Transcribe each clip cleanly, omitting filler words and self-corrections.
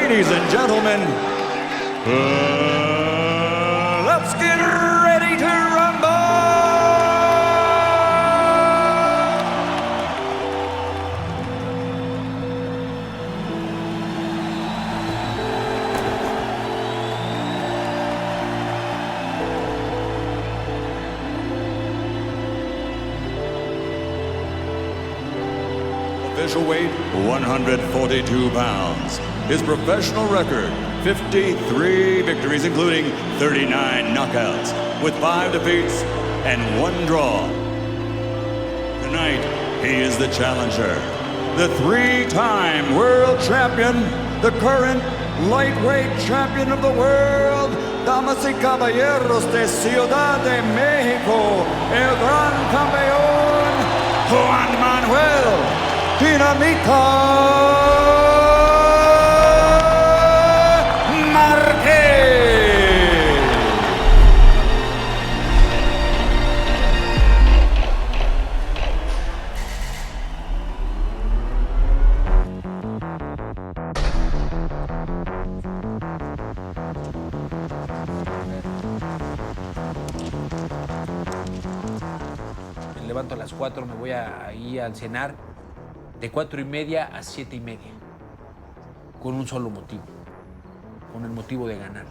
ladies and gentlemen, let's get ready to rumble! Official weight, 142 pounds. His professional record, 53 victories, including 39 knockouts, with 5 defeats and 1 draw. Tonight, he is the challenger, the 3-time world champion, the current lightweight champion of the world, damas y caballeros de Ciudad de México, el gran campeón, Juan Manuel Dinamita Márquez. Me levanto a las 4, me voy ahí al cenar. De 4:30 a 7:30, con un solo motivo, con el motivo de ganar.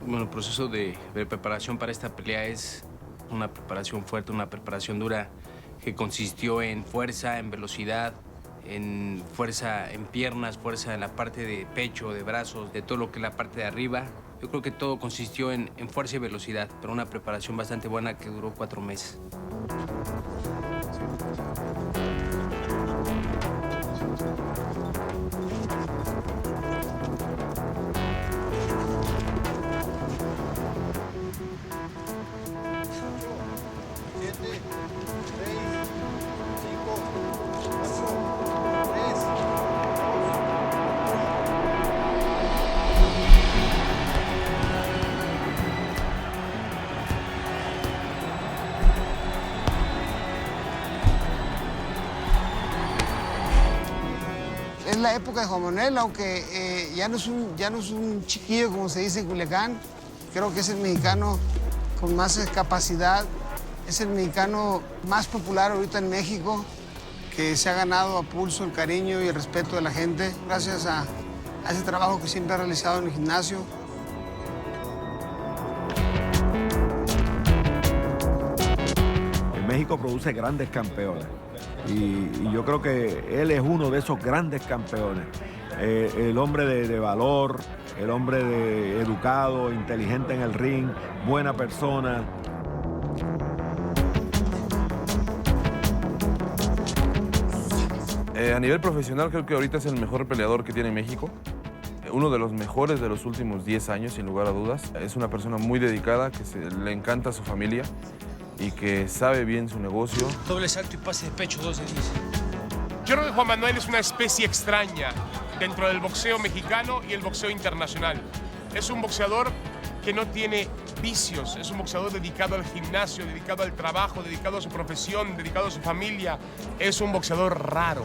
Bueno, el proceso de preparación para esta pelea es una preparación fuerte, una preparación dura que consistió en fuerza, en velocidad, en fuerza en piernas, fuerza en la parte de pecho, de brazos, de todo lo que es la parte de arriba. Yo creo que todo consistió en fuerza y velocidad, pero una preparación bastante buena que duró 4 meses. Es la época de Juan Manuel, aunque ya no es un chiquillo, como se dice en Culiacán. Creo que es el mexicano con más capacidad, es el mexicano más popular ahorita en México, que se ha ganado a pulso el cariño y el respeto de la gente, gracias a ese trabajo que siempre ha realizado en el gimnasio. México produce grandes campeones y yo creo que él es uno de esos grandes campeones. El hombre de valor, el hombre educado, inteligente en el ring, buena persona. A nivel profesional creo que ahorita es el mejor peleador que tiene México. Uno de los mejores de los últimos 10 años, sin lugar a dudas. Es una persona muy dedicada, que le encanta su familia y que sabe bien su negocio. Doble salto y pase de pecho, 2 de 10. Yo creo que Juan Manuel es una especie extraña dentro del boxeo mexicano y el boxeo internacional. Es un boxeador que no tiene vicios, es un boxeador dedicado al gimnasio, dedicado al trabajo, dedicado a su profesión, dedicado a su familia. Es un boxeador raro.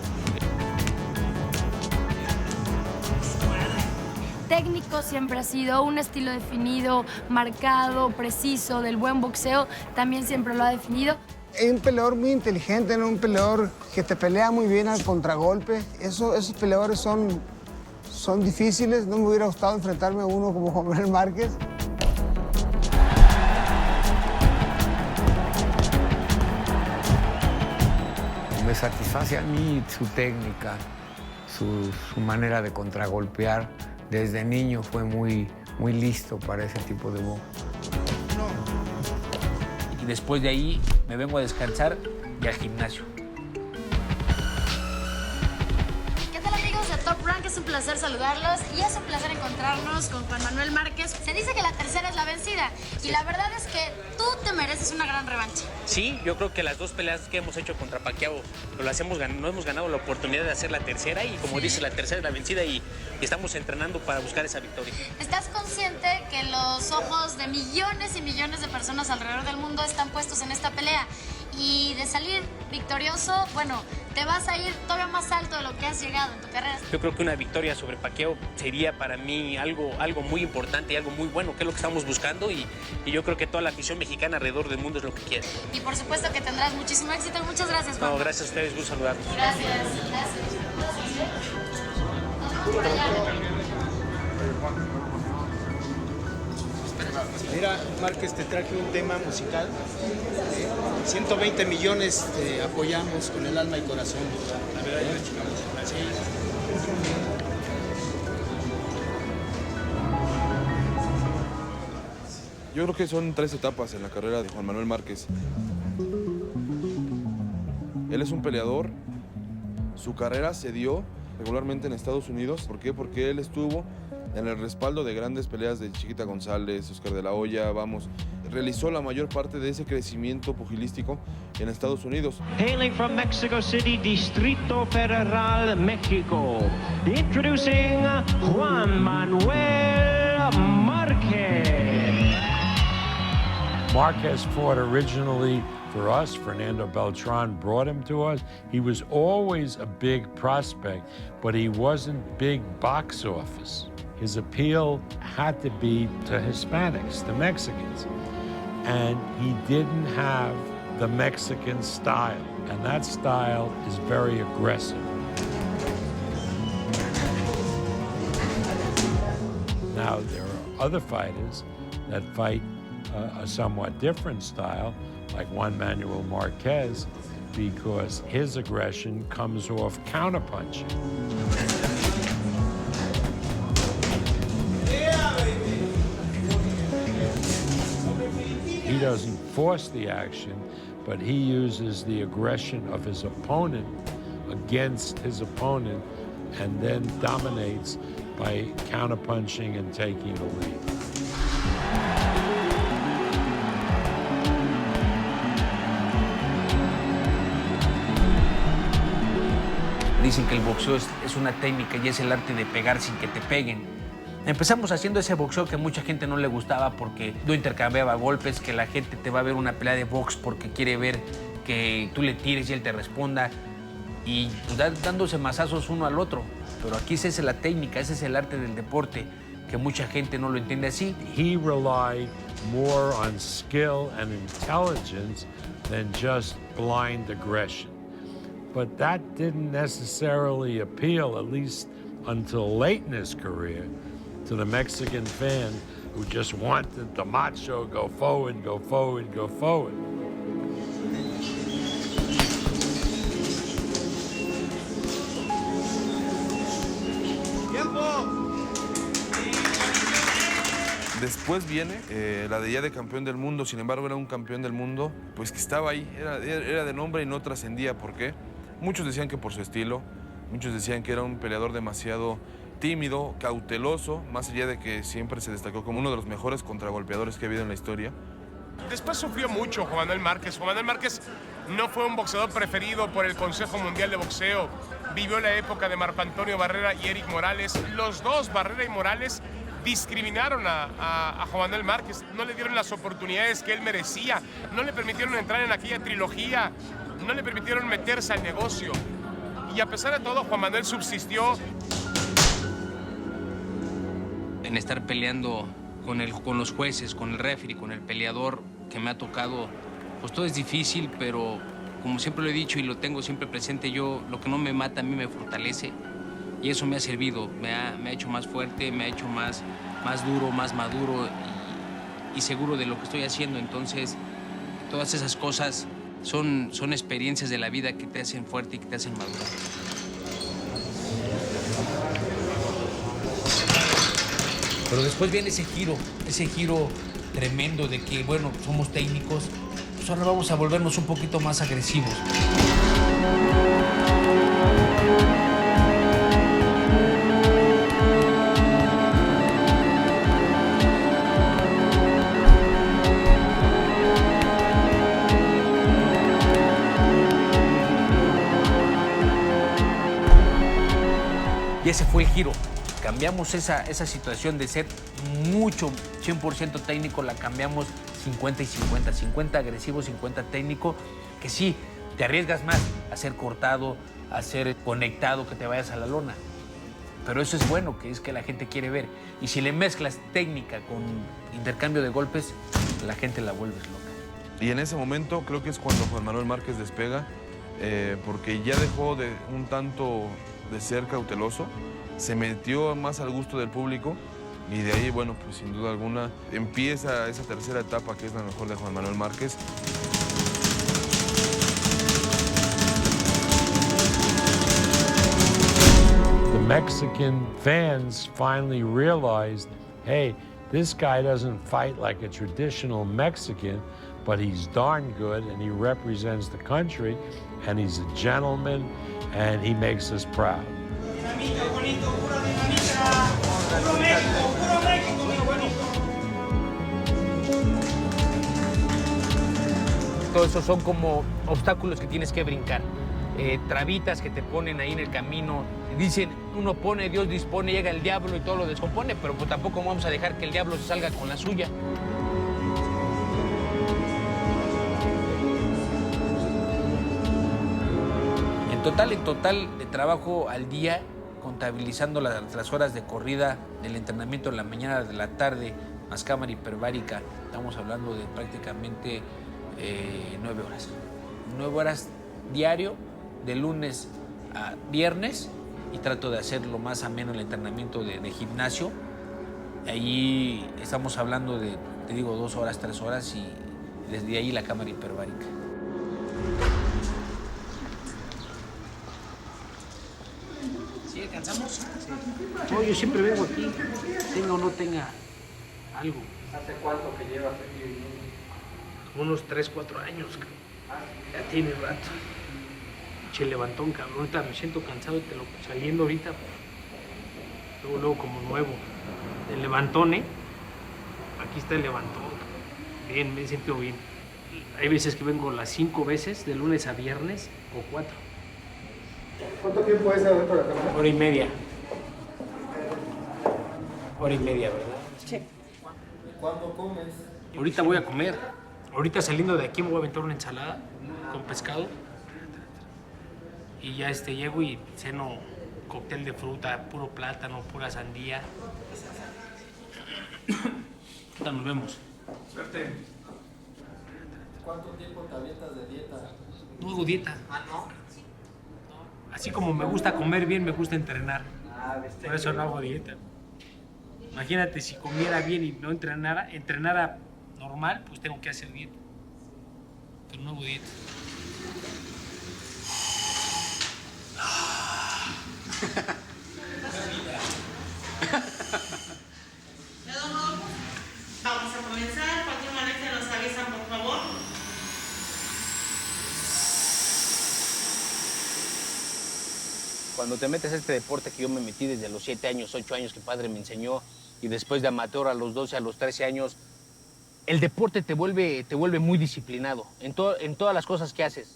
Técnico siempre ha sido un estilo definido, marcado, preciso, del buen boxeo, también siempre lo ha definido. Es un peleador muy inteligente, ¿no? Un peleador que te pelea muy bien al contragolpe. Esos peleadores son difíciles, no me hubiera gustado enfrentarme a uno como Juan Manuel Márquez. Me satisface a mí su técnica, su manera de contragolpear. Desde niño fue muy listo para ese tipo de box. Y después de ahí me vengo a descansar y al gimnasio. ¿Qué tal, amigos de Top Rank? Es un placer saludarlos y es un placer encontrarnos con Juan Manuel Márquez. Se dice que la tercera es la vencida y la verdad es que tú te mereces una gran revancha. Sí, yo creo que las 2 peleas que hemos hecho contra Pacquiao no hemos ganado la oportunidad de hacer la tercera y como dices, la tercera es la vencida y estamos entrenando para buscar esa victoria. ¿Estás consciente que los ojos de millones y millones de personas alrededor del mundo están puestos en esta pelea? Y de salir victorioso, bueno, te vas a ir todavía más alto de lo que has llegado en tu carrera. Yo creo que una victoria sobre Pacquiao sería para mí algo muy importante y algo muy bueno, que es lo que estamos buscando, y yo creo que toda la afición mexicana alrededor del mundo es lo que quiere. Y por supuesto que tendrás muchísimo éxito. Muchas gracias, Juan. No, gracias a ustedes, gusto saludarlos. Gracias. Mira, Márquez, te traje un tema musical. 120 millones te apoyamos con el alma y corazón. La verdad, sí. Yo creo que son 3 etapas en la carrera de Juan Manuel Márquez. Él es un peleador. Su carrera se dio regularmente en Estados Unidos. ¿Por qué? Porque él estuvo en el respaldo de grandes peleas de Chiquita González, Oscar de la Hoya, realizó la mayor parte de ese crecimiento pugilístico en Estados Unidos. Hailing from Mexico City, Distrito Federal, Mexico, introducing Juan Manuel Márquez. Márquez fought originally for us. Fernando Beltran brought him to us. He was always a big prospect, but he wasn't big box office. His appeal had to be to Hispanics, to Mexicans. And he didn't have the Mexican style, and that style is very aggressive. Now, there are other fighters that fight a somewhat different style, like Juan Manuel Márquez, because his aggression comes off counterpunching. He doesn't force the action, but he uses the aggression of his opponent against his opponent and then dominates by counterpunching and taking the lead. Dicen que el boxeo es una técnica y es el arte de pegar sin que te peguen. Empezamos haciendo ese boxeo que a mucha gente no le gustaba porque no intercambiaba golpes, que la gente te va a ver una pelea de box porque quiere ver que tú le tires y él te responda, y pues, dándose mazazos uno al otro. Pero aquí esa es la técnica, ese es el arte del deporte, que mucha gente no lo entiende así. He relied more on skill and intelligence than just blind aggression. But that didn't necessarily appeal, at least until late in his career, to the Mexican fan who just wanted the macho go forward, go forward, go forward. Después viene la de ya de campeón del mundo. Sin embargo, era un campeón del mundo pues que estaba ahí, era de nombre y no trascendía. ¿Por qué? Muchos decían que por su estilo, muchos decían que era un peleador demasiado tímido, cauteloso, más allá de que siempre se destacó como uno de los mejores contragolpeadores que ha habido en la historia. Después sufrió mucho Juan Manuel Márquez. Juan Manuel Márquez no fue un boxeador preferido por el Consejo Mundial de Boxeo. Vivió la época de Marco Antonio Barrera y Eric Morales. Los dos, Barrera y Morales, discriminaron a Juan Manuel Márquez. No le dieron las oportunidades que él merecía. No le permitieron entrar en aquella trilogía. No le permitieron meterse al negocio. Y a pesar de todo, Juan Manuel subsistió. En estar peleando con los jueces, con el referee, con el peleador que me ha tocado, pues todo es difícil, pero como siempre lo he dicho y lo tengo siempre presente, yo lo que no me mata a mí me fortalece, y eso me ha servido, me ha hecho más fuerte, me ha hecho más duro, más maduro y seguro de lo que estoy haciendo. Entonces, todas esas cosas son experiencias de la vida que te hacen fuerte y que te hacen madurar. Pero después viene ese giro tremendo de que, bueno, somos técnicos, pues ahora vamos a volvernos un poquito más agresivos. Y ese fue el giro. Cambiamos esa situación de ser mucho 100% técnico, la cambiamos 50 y 50, 50 agresivo, 50 técnico, que sí, te arriesgas más a ser cortado, a ser conectado, que te vayas a la lona. Pero eso es bueno, que es que la gente quiere ver. Y si le mezclas técnica con intercambio de golpes, la gente la vuelves loca. Y en ese momento creo que es cuando Juan Manuel Márquez despega, porque ya dejó de un tanto de ser cauteloso, se metió más al gusto del público y de ahí, bueno, pues sin duda alguna empieza esa tercera etapa que es la mejor de Juan Manuel Márquez. The Mexican fans finally realized, hey, this guy doesn't fight like a traditional Mexican, but he's darn good and he represents the country and he's a gentleman and he makes us proud. Todo eso son como obstáculos que tienes que brincar, trabitas que te ponen ahí en el camino. Dicen, uno pone, Dios dispone, llega el diablo y todo lo descompone, pero pues tampoco vamos a dejar que el diablo se salga con la suya. En total de trabajo al día, contabilizando las horas de corrida del entrenamiento en la mañana, de la tarde, más cámara hiperbárica, estamos hablando de prácticamente 9 horas. 9 horas diario, de lunes a viernes, y trato de hacer lo más ameno el entrenamiento de gimnasio. Ahí estamos hablando de, te digo, 2 horas, 3 horas, y desde ahí la cámara hiperbárica. ¿Sí alcanzamos? Sí. No, yo siempre vengo aquí, tenga o no tenga algo. ¿Hace cuánto que llevas aquí? Unos 3, 4 años. Ya tiene rato. Che, levantón, cabrón. Ahorita me siento cansado saliendo ahorita. Luego como nuevo. El levantón, ¿eh? Aquí está el levantón. Bien, me he sentido bien. Hay veces que vengo las 5 veces, de lunes a viernes, o 4. ¿Cuánto tiempo es adentro de la cámara? 1 hora y media. 1 hora y media, ¿verdad? Sí. ¿Cuándo comes? Ahorita voy a comer. Ahorita saliendo de aquí me voy a aventar una ensalada con pescado. Y ya llego y ceno cóctel de fruta, puro plátano, pura sandía. Ahorita nos vemos. Suerte. ¿Cuánto tiempo te avientas de dieta? No hago dieta. Ah, ¿no? Así como me gusta comer bien, me gusta entrenar. Por eso no hago dieta. Imagínate, si comiera bien y no entrenara normal, pues tengo que hacer dieta. Pero no hago dieta. Vamos a comenzar. Cualquier molestia nos avisan, por favor. Cuando te metes a este deporte que yo me metí desde los 7 años, 8 años que padre me enseñó, y después de amateur a los 12, a los 13 años, el deporte te vuelve muy disciplinado en todas las cosas que haces.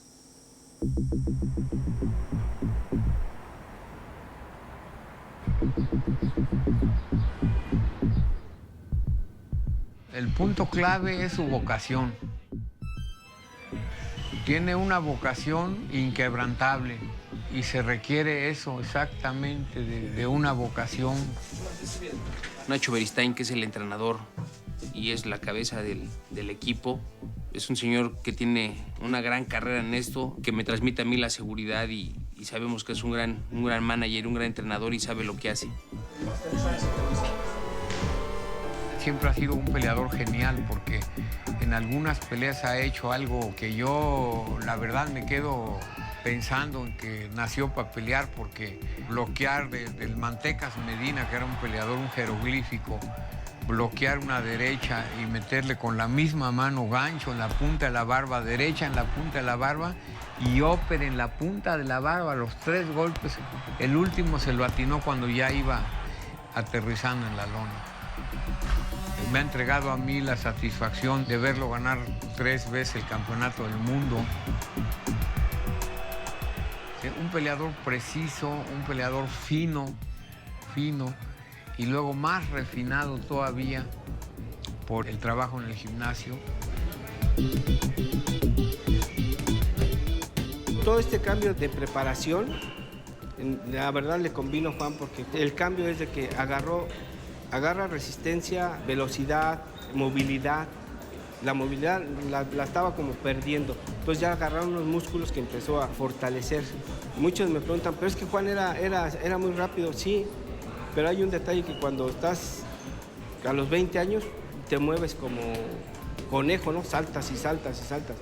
El punto clave es su vocación. Tiene una vocación inquebrantable y se requiere eso exactamente de una vocación. Nacho Beristain, que es el entrenador y es la cabeza del equipo, es un señor que tiene una gran carrera en esto, que me transmite a mí la seguridad y sabemos que es un gran manager, un gran entrenador y sabe lo que hace. Siempre ha sido un peleador genial porque en algunas peleas ha hecho algo que yo, la verdad, me quedo pensando en que nació para pelear, porque bloquear del Mantecas Medina, que era un peleador, un jeroglífico, bloquear una derecha y meterle con la misma mano gancho en la punta de la barba, derecha en la punta de la barba y upper en la punta de la barba, los 3 golpes. El último se lo atinó cuando ya iba aterrizando en la lona. Me ha entregado a mí la satisfacción de verlo ganar 3 veces el campeonato del mundo. Un peleador preciso, un peleador fino, y luego más refinado todavía por el trabajo en el gimnasio. Todo este cambio de preparación, la verdad le convino a Juan porque el cambio es de que agarra resistencia, velocidad, movilidad. La movilidad la estaba como perdiendo. Entonces ya agarraron unos músculos que empezó a fortalecer. Muchos me preguntan, pero es que Juan era muy rápido. Sí, pero hay un detalle que cuando estás a los 20 años te mueves como conejo, ¿no? Saltas y saltas y saltas.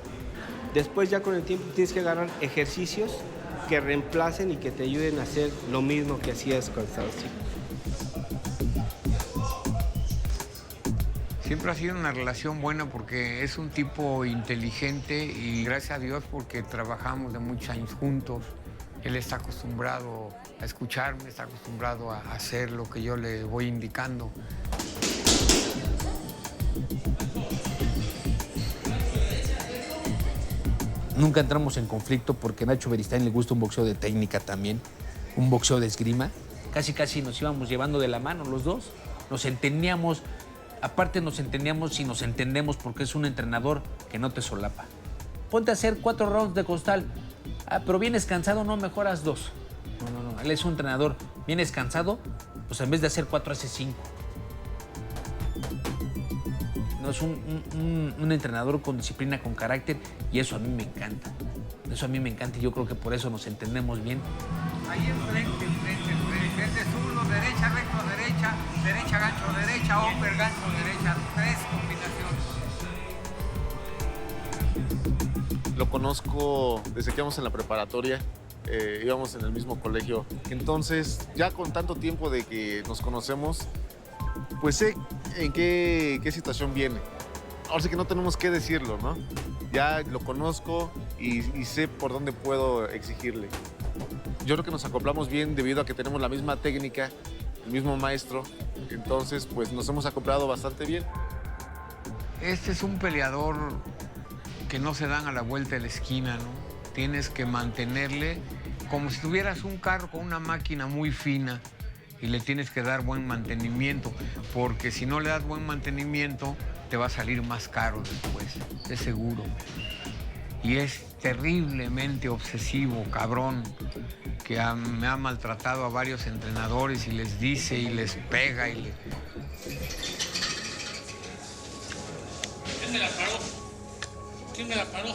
Después ya con el tiempo tienes que agarrar ejercicios que reemplacen y que te ayuden a hacer lo mismo que hacías cuando estabas chico. Siempre ha sido una relación buena porque es un tipo inteligente y gracias a Dios porque trabajamos de muchos años juntos. Él está acostumbrado a escucharme, está acostumbrado a hacer lo que yo le voy indicando. Nunca entramos en conflicto porque a Nacho Beristain le gusta un boxeo de técnica también, un boxeo de esgrima. Casi nos íbamos llevando de la mano los dos. Nos entendíamos, aparte nos entendíamos y nos entendemos porque es un entrenador que no te solapa. Ponte a hacer 4 rounds de costal. Ah, pero vienes cansado, no, mejor haz 2. No. Él es un entrenador. Vienes cansado, pues en vez de hacer 4, hace 5. No, es un entrenador con disciplina, con carácter, y eso a mí me encanta. Eso a mí me encanta y yo creo que por eso nos entendemos bien. Ahí enfrente, verde zurdo, derecha, recto, derecha, derecha, gancho, derecha, upper, gancho, derecha, 3 combinaciones. Lo conozco desde que íbamos en la preparatoria, íbamos en el mismo colegio. Entonces, ya con tanto tiempo de que nos conocemos, pues sé en qué situación viene. Ahora sí que no tenemos que decirlo, ¿no? Ya lo conozco y sé por dónde puedo exigirle. Yo creo que nos acoplamos bien debido a que tenemos la misma técnica, el mismo maestro. Entonces, pues nos hemos acoplado bastante bien. Este es un peleador que no se dan a la vuelta de la esquina, ¿no? Tienes que mantenerle como si tuvieras un carro con una máquina muy fina y le tienes que dar buen mantenimiento, porque si no le das buen mantenimiento, te va a salir más caro después, es seguro. Y es terriblemente obsesivo, cabrón, que me ha maltratado a varios entrenadores y les dice y les pega y le... ¿Quién me la paró? ¿Quién me la paró?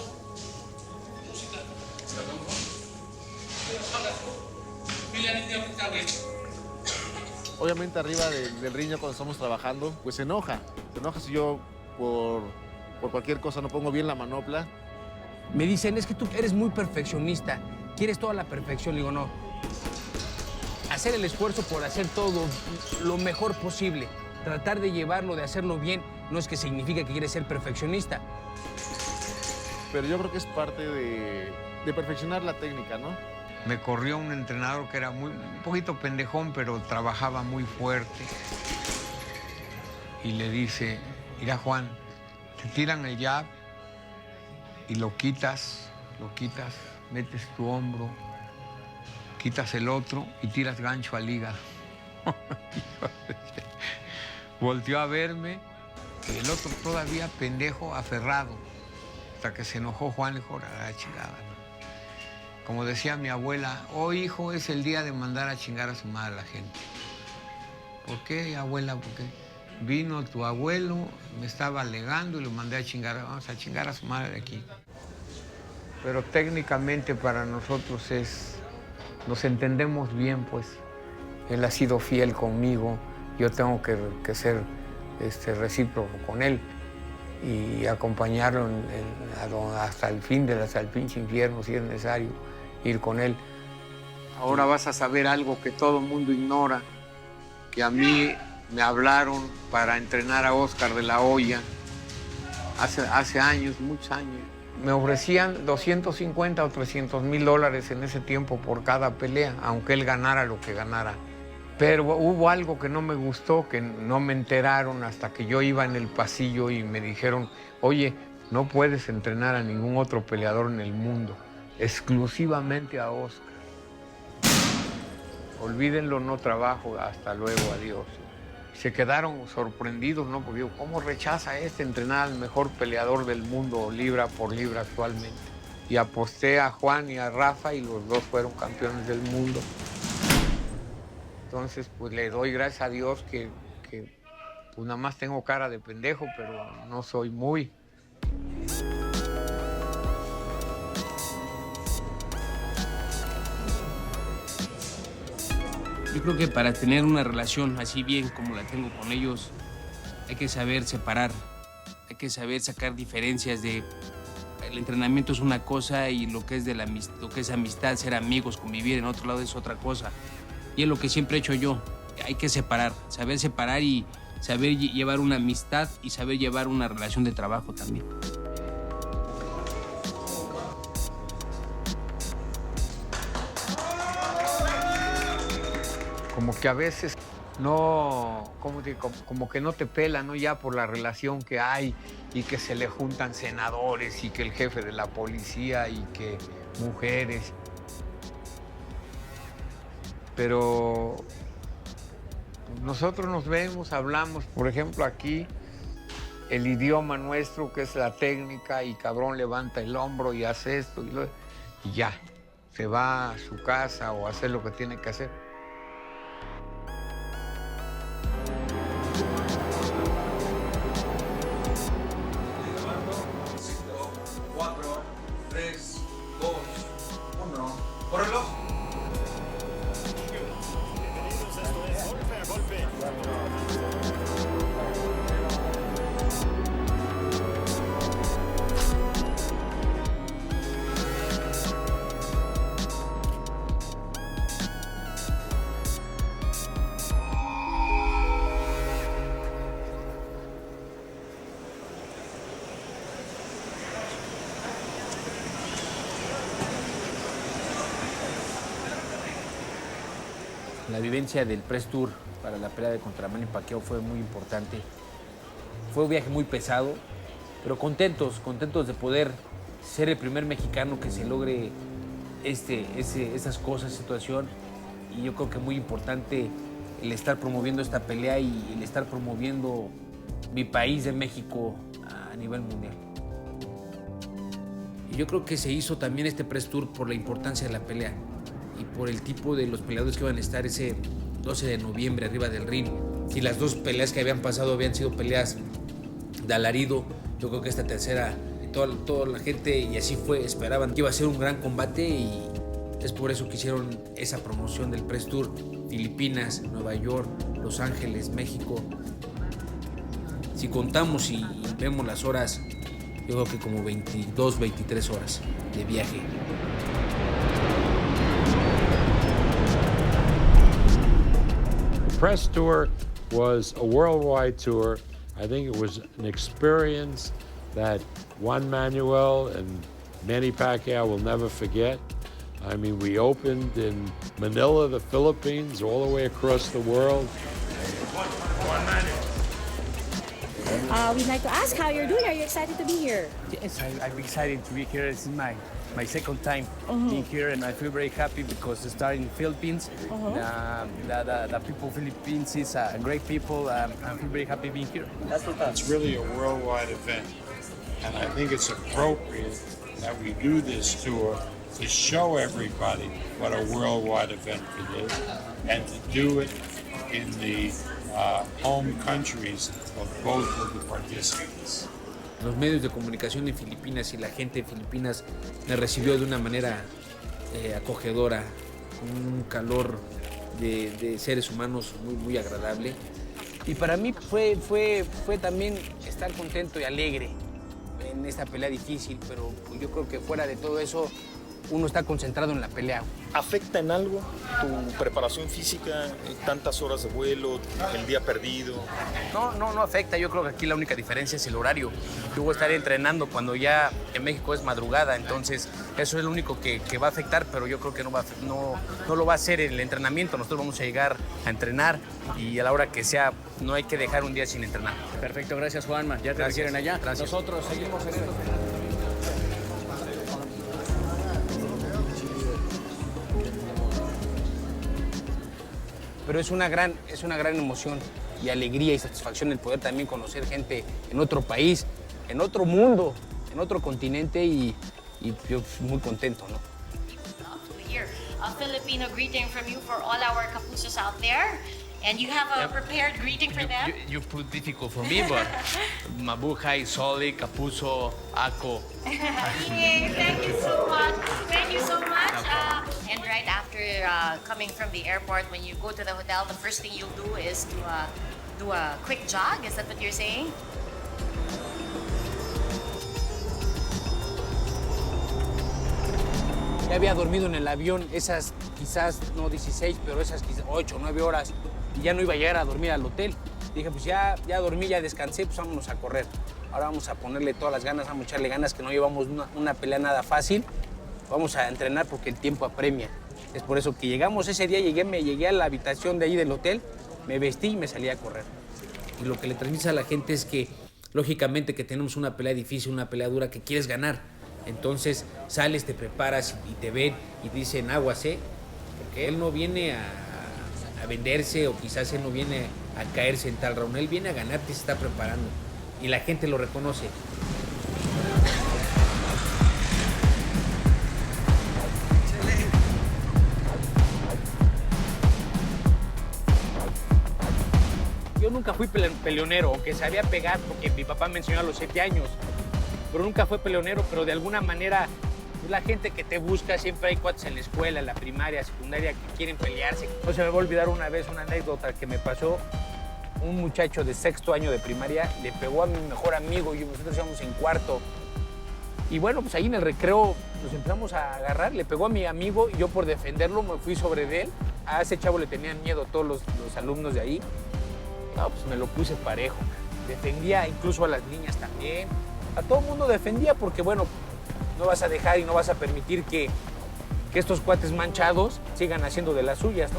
Obviamente arriba del ring cuando estamos trabajando, pues se enoja si yo por cualquier cosa no pongo bien la manopla. Me dicen, es que tú eres muy perfeccionista, quieres toda la perfección. Le digo, no. Hacer el esfuerzo por hacer todo lo mejor posible, tratar de llevarlo, de hacerlo bien, no es que significa que quieres ser perfeccionista. Pero yo creo que es parte de perfeccionar la técnica, ¿no? Me corrió un entrenador que era un poquito pendejón, pero trabajaba muy fuerte. Y le dice, mira Juan, te tiran el jab y lo quitas, metes tu hombro, quitas el otro y tiras gancho al hígado. Volteó a verme y el otro todavía pendejo, aferrado. Hasta que se enojó Juan, le dijo, a la chingada. Como decía mi abuela, hoy hijo es el día de mandar a chingar a su madre a la gente. ¿Por qué, abuela? Porque vino tu abuelo, me estaba alegando y lo mandé a chingar. Vamos a chingar a su madre de aquí. Pero técnicamente para nosotros nos entendemos bien, pues. Él ha sido fiel conmigo, yo tengo que ser recíproco con él y acompañarlo hasta el hasta el pinche infierno, si es necesario, ir con él. Ahora vas a saber algo que todo el mundo ignora, que a mí me hablaron para entrenar a Oscar de la Hoya hace años, muchos años. Me ofrecían 250 o 300 mil dólares en ese tiempo por cada pelea, aunque él ganara lo que ganara. Pero hubo algo que no me gustó, que no me enteraron hasta que yo iba en el pasillo y me dijeron, oye, no puedes entrenar a ningún otro peleador en el mundo, exclusivamente a Oscar. Olvídenlo, no trabajo, hasta luego, adiós. Se quedaron sorprendidos, ¿no? Porque digo, ¿cómo rechaza entrenar al mejor peleador del mundo libra por libra actualmente? y aposté a Juan y a Rafa y los dos fueron campeones del mundo. Entonces, pues le doy gracias a Dios que pues nada más tengo cara de pendejo, pero no soy muy. Yo creo que para tener una relación así bien como la tengo con ellos, hay que saber separar, hay que saber sacar diferencias de... El entrenamiento es una cosa y lo que es amistad, ser amigos, convivir en otro lado es otra cosa. Y es lo que siempre he hecho yo. Hay que separar, saber separar y saber llevar una amistad y saber llevar una relación de trabajo también. Como que a veces no, como que no te pela, ¿no? Ya por la relación que hay y que se le juntan senadores y que el jefe de la policía y que mujeres. Pero nosotros nos vemos, hablamos, por ejemplo, aquí el idioma nuestro, que es la técnica, y cabrón levanta el hombro y hace esto y ya, se va a su casa o a hacer lo que tiene que hacer. 4, 3, 2, 1. ¡Córrelo! La vivencia del Press Tour para la pelea contra Manny Pacquiao fue muy importante. Fue un viaje muy pesado, pero contentos de poder ser el primer mexicano que se logre esas cosas, situación. Y yo creo que es muy importante el estar promoviendo esta pelea y el estar promoviendo mi país de México a nivel mundial. Y yo creo que se hizo también este Press Tour por la importancia de la pelea y por el tipo de los peleadores que iban a estar ese 12 de noviembre arriba del ring. Si las dos peleas que habían pasado habían sido peleas de alarido, yo creo que esta tercera, toda la gente, y así fue, esperaban que iba a ser un gran combate, y es por eso que hicieron esa promoción del Press Tour. Filipinas, Nueva York, Los Ángeles, México. Si contamos y vemos las horas, yo creo que como 22, 23 horas de viaje. The Press Tour was a worldwide tour. I think it was an experience that Juan Manuel and Manny Pacquiao will never forget. I mean, we opened in Manila, the Philippines, all the way across the world. We'd like to ask how you're doing. Are you excited to be here? Yes, I'm excited to be here. This is my second time being here, and I feel very happy because it's starting in the Philippines. The people of the Philippines is great people. I feel very happy being here. It's really a worldwide event, and I think it's appropriate that we do this tour to show everybody what a worldwide event it is, and to do it in the home countries of both of the participants. Los medios de comunicación en Filipinas y la gente de Filipinas me recibió de una manera acogedora, con un calor de seres humanos muy, muy agradable. Y para mí fue también estar contento y alegre en esta pelea difícil, pero yo creo que fuera de todo eso, uno está concentrado en la pelea. ¿Afecta en algo tu preparación física, tantas horas de vuelo, el día perdido? No afecta. Yo creo que aquí la única diferencia es el horario. Yo voy a estar entrenando cuando ya en México es madrugada, entonces eso es lo único que va a afectar, pero yo creo que no lo va a hacer el entrenamiento. Nosotros vamos a llegar a entrenar y a la hora que sea, no hay que dejar un día sin entrenar. Perfecto, gracias Juanma. Ya te requieren allá. Gracias. Nosotros seguimos en esto. Pero es una gran emoción y alegría y satisfacción el poder también conocer gente en otro país, en otro mundo, en otro continente y y yo muy contento, ¿no? Here, a Filipino greeting from you for all our Kapusos out there. And you have a prepared greeting for them? You put difficult for me, but Mabuhay, Soli, Kapuso, Ako. Yay, thank you so much. Thank you so much. And right after coming from the airport, when you go to the hotel, the first thing you'll do is do a quick jog. Is that what you're saying? Ya había dormido en el avión esas quizás, no 16, pero esas quizás 8 o 9 horas. Y ya no iba a llegar a dormir al hotel. Dije, pues ya dormí, ya descansé, pues vámonos a correr. Ahora vamos a ponerle todas las ganas, vamos a echarle ganas, que no llevamos una pelea nada fácil. Vamos a entrenar porque el tiempo apremia. Es por eso que llegamos ese día, llegué a la habitación de ahí del hotel, me vestí y me salí a correr. Y lo que le transmite a la gente es que, lógicamente, que tenemos una pelea difícil, una pelea dura que quieres ganar. Entonces sales, te preparas y te ven y te dicen aguas, porque él no viene a venderse o quizás él no viene a caerse en tal round. Él viene a ganarte y se está preparando. Y la gente lo reconoce. Yo nunca fui peleonero, aunque sabía pegar porque mi papá me enseñó a los 7 años. Pero nunca fue peleonero, pero de alguna manera la gente que te busca, siempre hay cuates en la escuela, en la primaria, secundaria, que quieren pelearse. No se me va a olvidar una vez una anécdota que me pasó. Un muchacho de 6º año de primaria le pegó a mi mejor amigo y nosotros íbamos en 4º. Y bueno, pues ahí en el recreo nos empezamos a agarrar, le pegó a mi amigo y yo por defenderlo me fui sobre de él. A ese chavo le tenían miedo todos los alumnos de ahí. No, pues me lo puse parejo. Defendía incluso a las niñas también. A todo el mundo defendía porque, bueno, no vas a dejar y no vas a permitir que estos cuates manchados sigan haciendo de las suyas, ¿no?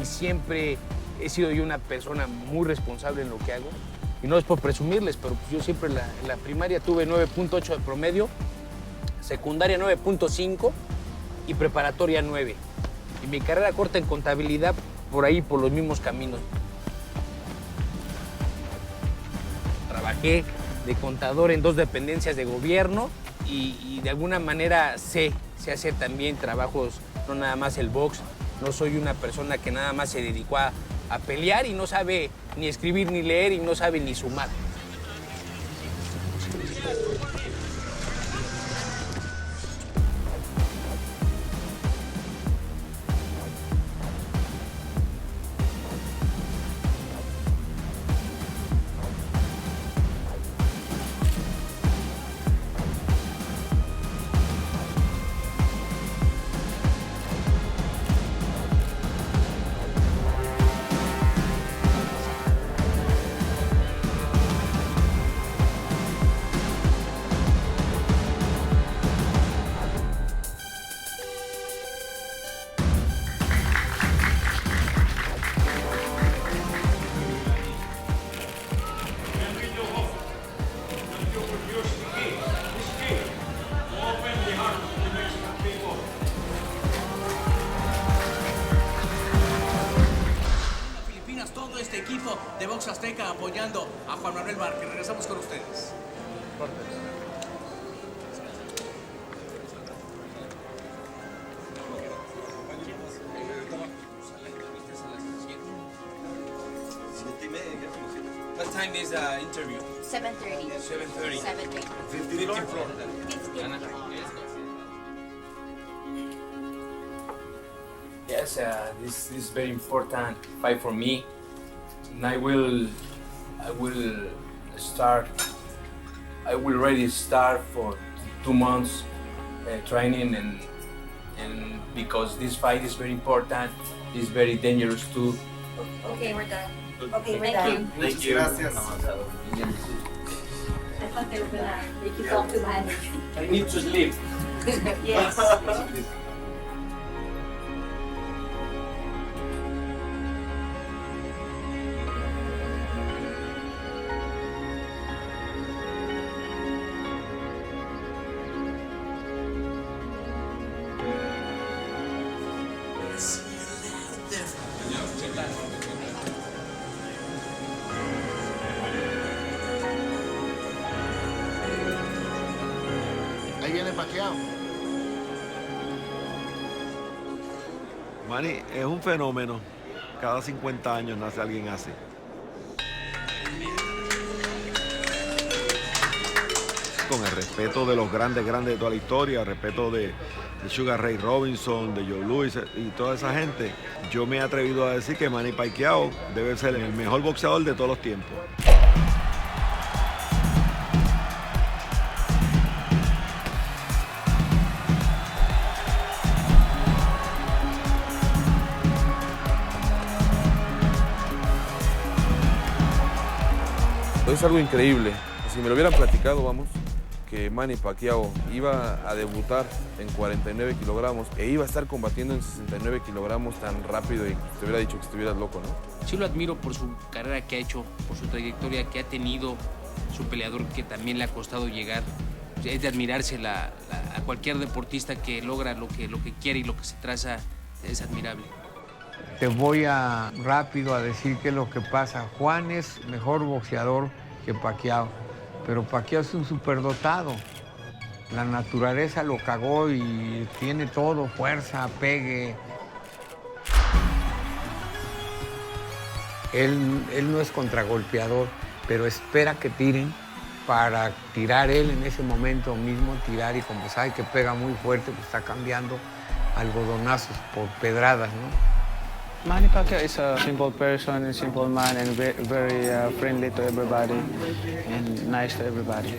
Y siempre he sido yo una persona muy responsable en lo que hago. Y no es por presumirles, pero pues yo siempre en la primaria tuve 9.8 de promedio, secundaria 9.5 y preparatoria 9. Y mi carrera corta en contabilidad por ahí, por los mismos caminos. Trabajé de contador en 2 dependencias de gobierno y de alguna manera sé hacer también trabajos, no nada más el box. No soy una persona que nada más se dedicó a pelear y no sabe ni escribir ni leer y no sabe ni sumar. de Box Azteca apoyando a Juan Manuel Márquez. Regresamos con ustedes. What time is the interview? 7:30. 7:30. 7:30. 15th floor. 15th. Yes, this is very important fight for me. And I will already start for 2 months training and because this fight is very important, it's very dangerous too. Okay, we're done. Okay, we're Thank done. you. Thank you. Gracias. I thought they were gonna make you talk too much. I need to sleep. Yes. Manny Pacquiao? Manny es un fenómeno. Cada 50 años nace alguien así. Con el respeto de los grandes de toda la historia, el respeto de Sugar Ray Robinson, de Joe Louis y toda esa gente, yo me he atrevido a decir que Manny Pacquiao debe ser el mejor boxeador de todos los tiempos. Es algo increíble. Si me lo hubieran platicado, vamos, que Manny Pacquiao iba a debutar en 49 kilogramos e iba a estar combatiendo en 69 kilogramos tan rápido, y te hubiera dicho que estuvieras loco, ¿no? Sí lo admiro por su carrera que ha hecho, por su trayectoria que ha tenido, su peleador que también le ha costado llegar. Es de admirarse a cualquier deportista que logra lo que quiere y lo que se traza, es admirable. Te voy rápido a decir qué es lo que pasa. Juan es mejor boxeador que Pacquiao, pero Pacquiao es un superdotado. La naturaleza lo cagó y tiene todo, fuerza, pegue. Él no es contragolpeador, pero espera que tiren para tirar él en ese momento mismo, tirar, y como sabe que pega muy fuerte, pues está cambiando algodonazos por pedradas, ¿no? Manny Pacquiao is a simple person, a simple man, and very friendly to everybody and nice to everybody.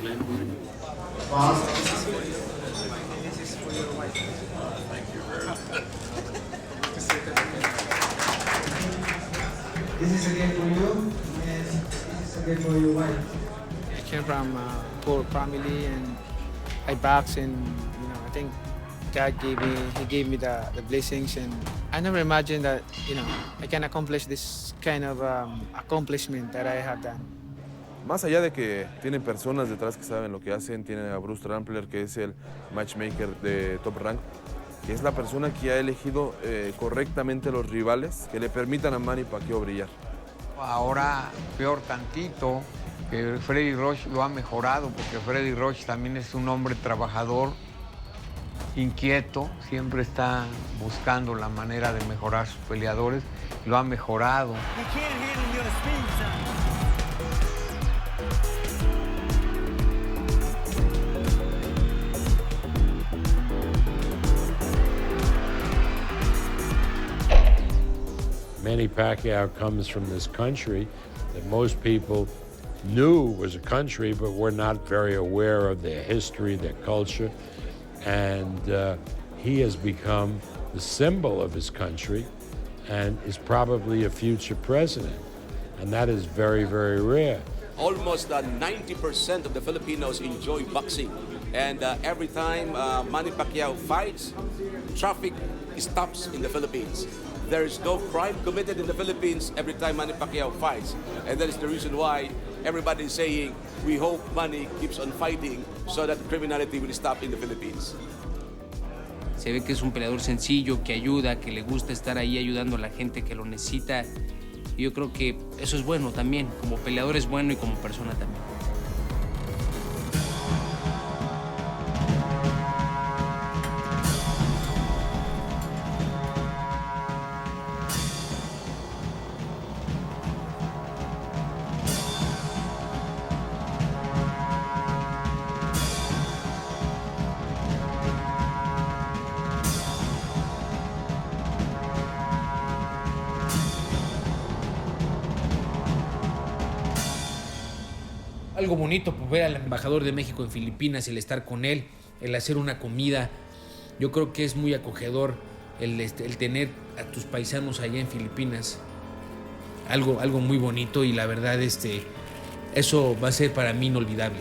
This is again for you, and this is again for your wife. I came from a poor family, and I box, and I think God gave me the blessings, and I never imagined that I can accomplish this kind of accomplishment that I have done. Más allá de que tienen personas detrás que saben lo que hacen, tienen a Bruce Trampler, que es el matchmaker de Top Rank, que es la persona que ha elegido correctamente los rivales que le permitan a Manny Pacquiao brillar. Ahora, peor tantito, que Freddie Roach lo ha mejorado, porque Freddie Roach también es un hombre trabajador, inquieto, siempre está buscando la manera de mejorar sus peleadores, lo ha mejorado. Manny Pacquiao comes from this country that most people knew was a country, but were not very aware of their history, their culture. And he has become the symbol of his country and is probably a future president. And that is very, very rare. Almost 90% of the Filipinos enjoy boxing. And every time Manny Pacquiao fights, traffic stops in the Philippines. There is no crime committed in the Philippines every time Manny Pacquiao fights. And that is the reason why everybody is saying, we hope Manny keeps on fighting so that criminality will stop in the Philippines. Se ve que es un peleador sencillo, que ayuda, que le gusta estar ahí ayudando a la gente que lo necesita. Y yo creo que eso es bueno también, como peleador es bueno y como persona también. Algo bonito, pues ver al embajador de México en Filipinas, el estar con él, el hacer una comida. Yo creo que es muy acogedor el tener a tus paisanos allá en Filipinas. Algo muy bonito, y la verdad eso va a ser para mí inolvidable.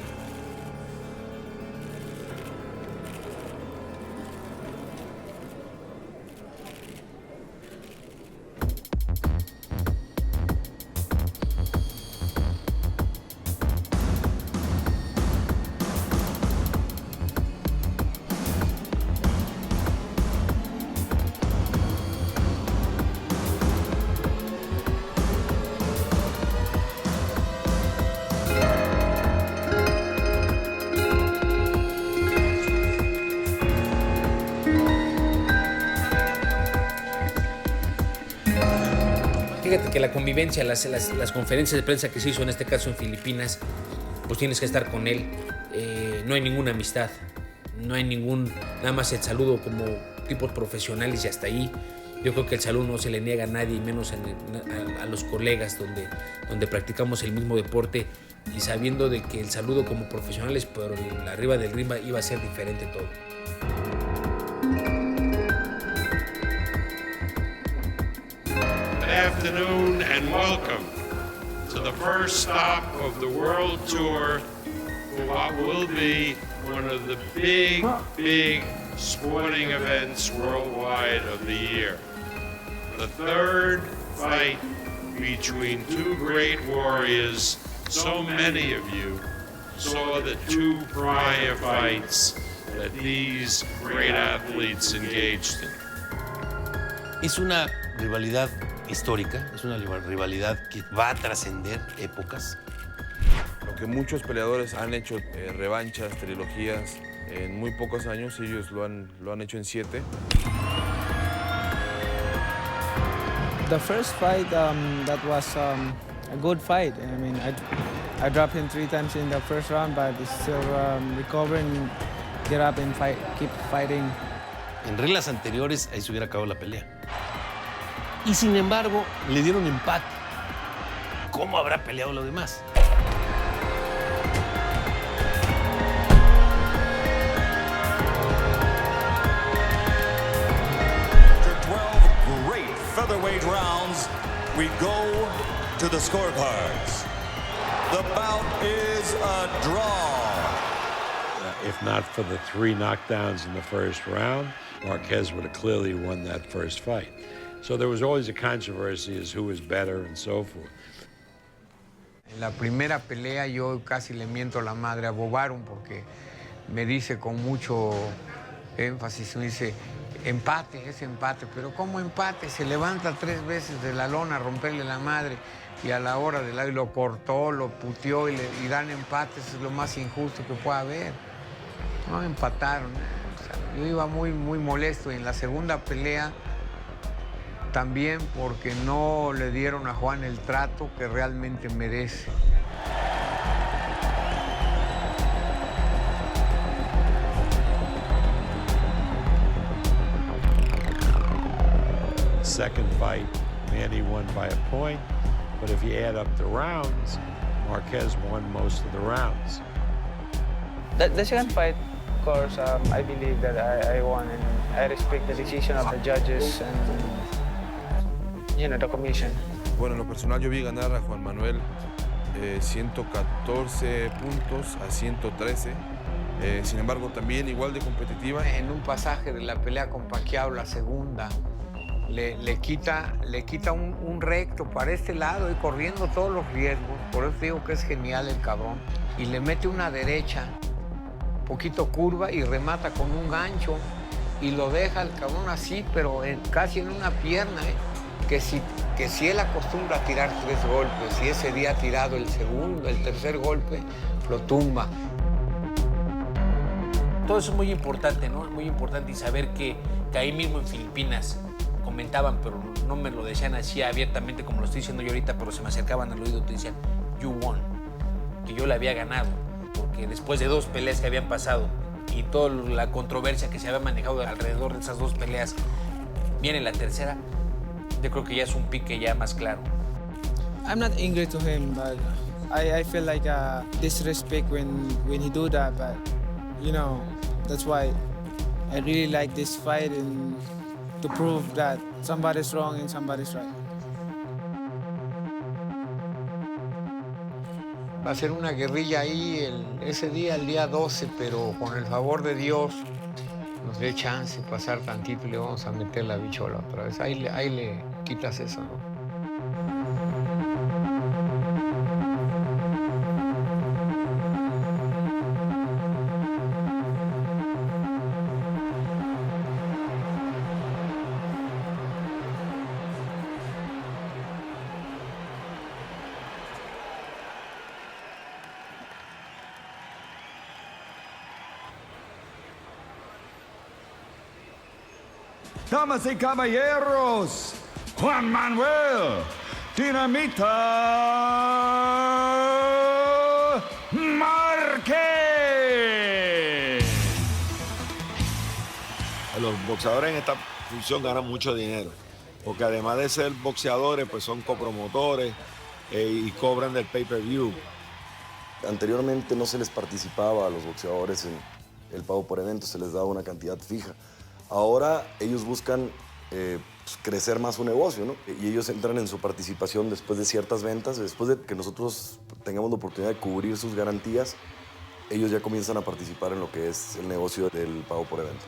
fíjate que la convivencia, las conferencias de prensa que se hizo en este caso en Filipinas, pues tienes que estar con él. No hay ninguna amistad, no hay nada más el saludo como tipos profesionales y hasta ahí. Yo creo que el saludo no se le niega a nadie, menos a los colegas donde practicamos el mismo deporte y sabiendo de que el saludo como profesionales, pero arriba del ring iba a ser diferente todo. Good afternoon and welcome to the first stop of the World Tour for what will be one of the big sporting events worldwide of the year. The third fight between two great warriors. So many of you saw the two prior fights that these great athletes engaged in. Es una rivalidad histórica, es una rivalidad que va a trascender épocas. Lo que muchos peleadores han hecho, revanchas, trilogías, en muy pocos años, ellos lo han hecho en 7. The first fight, that was a good fight. I mean, I dropped him 3 times in the first round, but he's still recovering, get up and fight, keep fighting. En reglas anteriores, ahí se hubiera acabado la pelea. Y sin embargo, le dieron empate. ¿Cómo habrá peleado lo demás? Featherweight rounds, we go to the scorecards. The bout is a draw. If not for the 3 knockdowns in the first round, Marquez would have clearly won that first fight. So there was always a controversy as who was better and so forth. En la primera pelea yo casi le miento la madre a Bobarum porque me dice con mucho énfasis, me dice, empate, es empate, pero ¿cómo empate? Se levanta 3 veces de la lona a romperle la madre y a la hora del aire lo cortó, lo puteó y dan empate, eso es lo más injusto que pueda haber. No empataron, o sea, yo iba muy molesto y en la segunda pelea también porque no le dieron a Juan el trato que realmente merece. Second fight, Manny won by a point, but if you add up the rounds, Marquez won most of the rounds. The second fight, of course, I believe that I won, and I respect the decision of the judges and, the commission. Bueno, en lo personal yo vi ganar a Juan Manuel 114 puntos a 113. Sin embargo, también igual de competitiva. En un pasaje de la pelea con Pacquiao, la segunda, le quita un recto para este lado y corriendo todos los riesgos. Por eso digo que es genial el cabrón. Y le mete una derecha, poquito curva y remata con un gancho y lo deja el cabrón así, pero casi en una pierna. Que si él acostumbra a tirar 3 golpes y ese día ha tirado el tercer golpe, lo tumba. Todo eso es muy importante, ¿no? Muy importante y saber que ahí mismo en Filipinas comentaban, pero no me lo decían así abiertamente como lo estoy diciendo yo ahorita, pero se me acercaban al oído y te decían, you won, que yo le había ganado, porque después de 2 peleas que habían pasado y toda la controversia que se había manejado alrededor de esas 2 peleas, viene la tercera, yo creo que ya es un pique ya más claro. I'm not angry to him, but I feel like disrespect when he do that, but that's why I really like this fight and to prove that somebody's wrong and somebody's right. Va a ser una guerrilla ahí ese día, el día 12, pero con el favor de Dios nos dé chance de pasar tantito y le vamos a meter la bichola otra vez. Ahí le quitas eso, ¿no? Damas y caballeros, Juan Manuel Dinamita Márquez. Los boxeadores en esta función ganan mucho dinero, porque además de ser boxeadores, pues son copromotores y cobran del pay-per-view. Anteriormente no se les participaba a los boxeadores en el pago por evento, se les daba una cantidad fija. Ahora ellos buscan crecer más su negocio, ¿no? Y ellos entran en su participación después de ciertas ventas, después de que nosotros tengamos la oportunidad de cubrir sus garantías, ellos ya comienzan a participar en lo que es el negocio del pago por evento.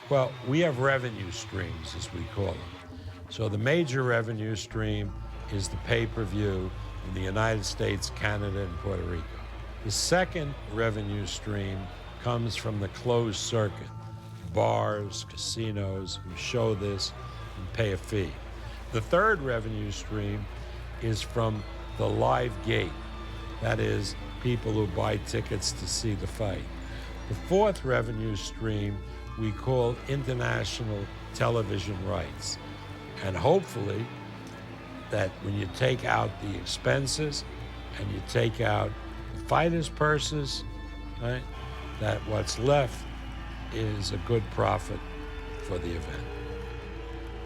Well, we have revenue streams, as we call them. So the major revenue stream is the pay-per-view in the United States, Canada, and Puerto Rico. The second revenue stream comes from the closed circuit, bars, casinos who show this and pay a fee. The third revenue stream is from the live gate, that is, people who buy tickets to see the fight. The fourth revenue stream we call international television rights. And hopefully that when you take out the expenses and you take out the fighters' purses, right, that what's left is a good profit for the event.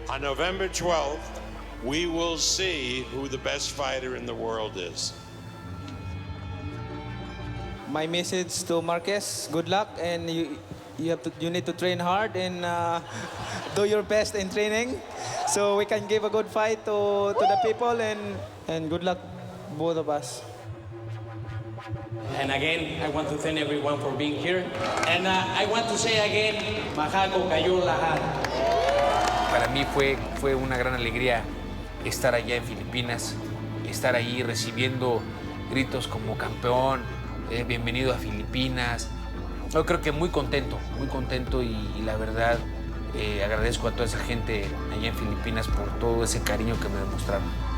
On November 12th, we will see who the best fighter in the world is. My message to Marquez, good luck, and you need to train hard and do your best in training so we can give a good fight to the people, and good luck, both of us. And again, I want to thank everyone for being here. And I want to say again, Mahako kayo lahat. Para mí fue una gran alegría estar allá en Filipinas, estar ahí recibiendo gritos como campeón, bienvenido a Filipinas. Yo creo que muy contento y la verdad agradezco a toda esa gente allá en Filipinas por todo ese cariño que me demostraron.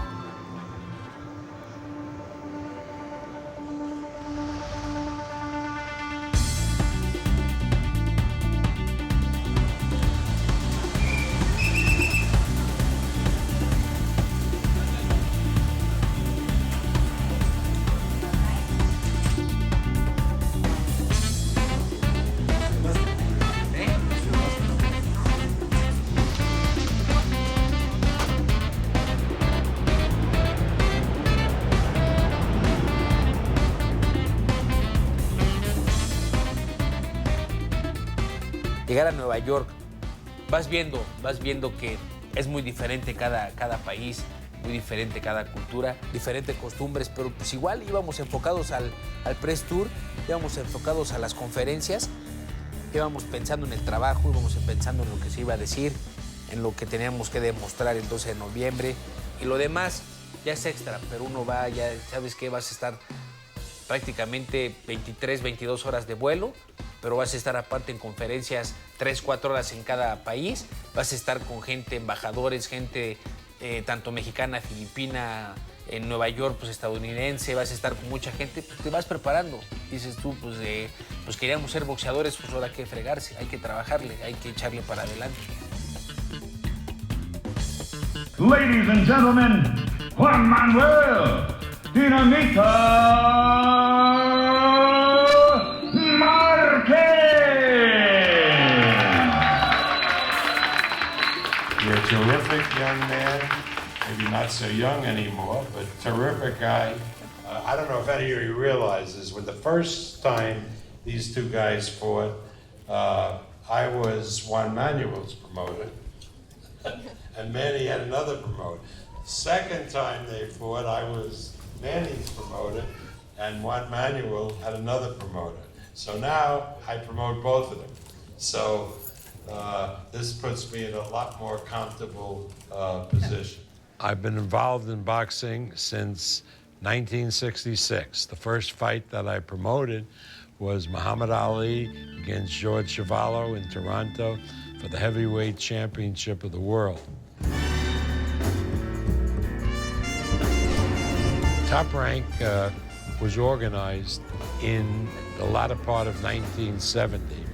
Llegar a Nueva York, vas viendo que es muy diferente cada país, muy diferente cada cultura, diferentes costumbres, pero pues igual íbamos enfocados al Press Tour, íbamos enfocados a las conferencias, íbamos pensando en el trabajo, íbamos pensando en lo que se iba a decir, en lo que teníamos que demostrar el 12 de noviembre, y lo demás ya es extra, pero uno va, ya sabes que vas a estar prácticamente 23, 22 horas de vuelo, pero vas a estar aparte en conferencias 3, 4 horas en cada país, vas a estar con gente, embajadores, gente tanto mexicana, filipina, en Nueva York, pues estadounidense, vas a estar con mucha gente, pues te vas preparando. Dices tú, pues queríamos ser boxeadores, pues ahora hay que fregarse, hay que trabajarle, hay que echarle para adelante. Ladies and gentlemen, Juan Manuel Dinamita You're a terrific young man, maybe not so young anymore, but terrific guy. I don't know if any of you realizes, when the first time these two guys fought, I was Juan Manuel's promoter, and Manny had another promoter. Second time they fought, I was Manny's promoter, and Juan Manuel had another promoter. So now I promote both of them. So this puts me in a lot more comfortable position. I've been involved in boxing since 1966. The first fight that I promoted was Muhammad Ali against George Chuvalo in Toronto for the heavyweight championship of the world. Top Rank was organized in the latter part of 1970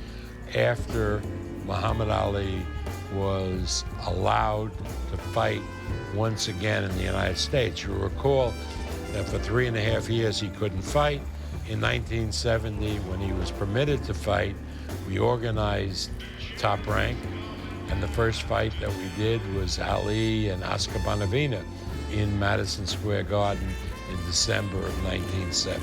after Muhammad Ali was allowed to fight once again in the United States. You'll recall that for 3.5 years he couldn't fight. In 1970, when he was permitted to fight, we organized Top Rank, and the first fight that we did was Ali and Oscar Bonavena in Madison Square Garden in December of 1970.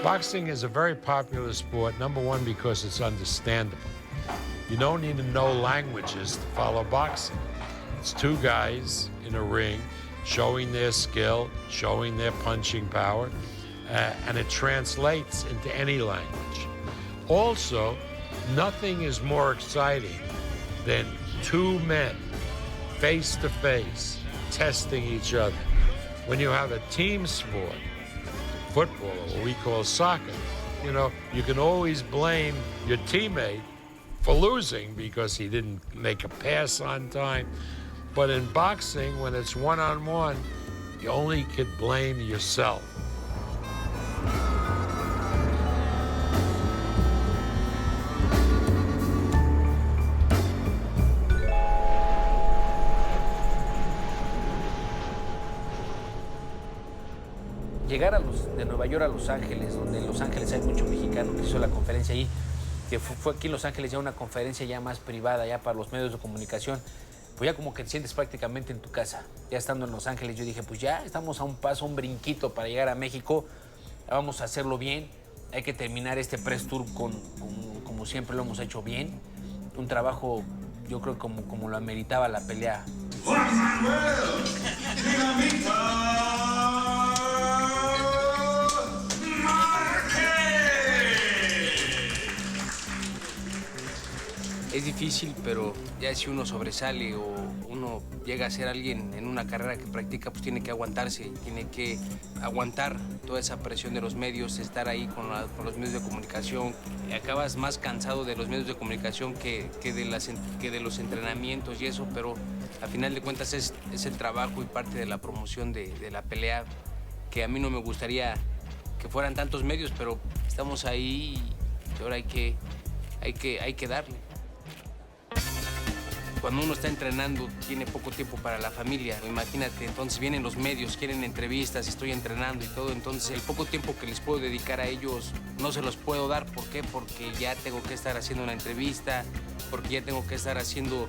Boxing is a very popular sport, number one, because it's understandable. You don't need to know languages to follow boxing. It's two guys in a ring showing their skill, showing their punching power, and it translates into any language. Also, nothing is more exciting than two men face to face testing each other. When you have a team sport, football, or what we call soccer, you know, you can always blame your teammate for losing because he didn't make a pass on time. But in boxing, when it's one-on-one, you only could blame yourself. Llegar de Nueva York a Los Ángeles, donde en Los Ángeles hay mucho mexicano que hizo la conferencia ahí, que fue aquí en Los Ángeles ya una conferencia ya más privada, ya para los medios de comunicación, pues ya como que te sientes prácticamente en tu casa. Ya estando en Los Ángeles, yo dije, pues ya estamos a un paso, un brinquito para llegar a México, vamos a hacerlo bien, hay que terminar este press tour como siempre lo hemos hecho bien, un trabajo, yo creo como lo ameritaba la pelea. Es difícil, pero ya si uno sobresale o uno llega a ser alguien en una carrera que practica, pues tiene que aguantarse, tiene que aguantar toda esa presión de los medios, estar ahí con los medios de comunicación. Y acabas más cansado de los medios de comunicación que de los entrenamientos y eso, pero al final de cuentas es el trabajo y parte de la promoción de la pelea, que a mí no me gustaría que fueran tantos medios, pero estamos ahí y ahora hay que darle. Cuando uno está entrenando, tiene poco tiempo para la familia. Imagínate, entonces vienen los medios, quieren entrevistas, estoy entrenando y todo. Entonces, el poco tiempo que les puedo dedicar a ellos no se los puedo dar. ¿Por qué? Porque ya tengo que estar haciendo una entrevista, porque ya tengo que estar haciendo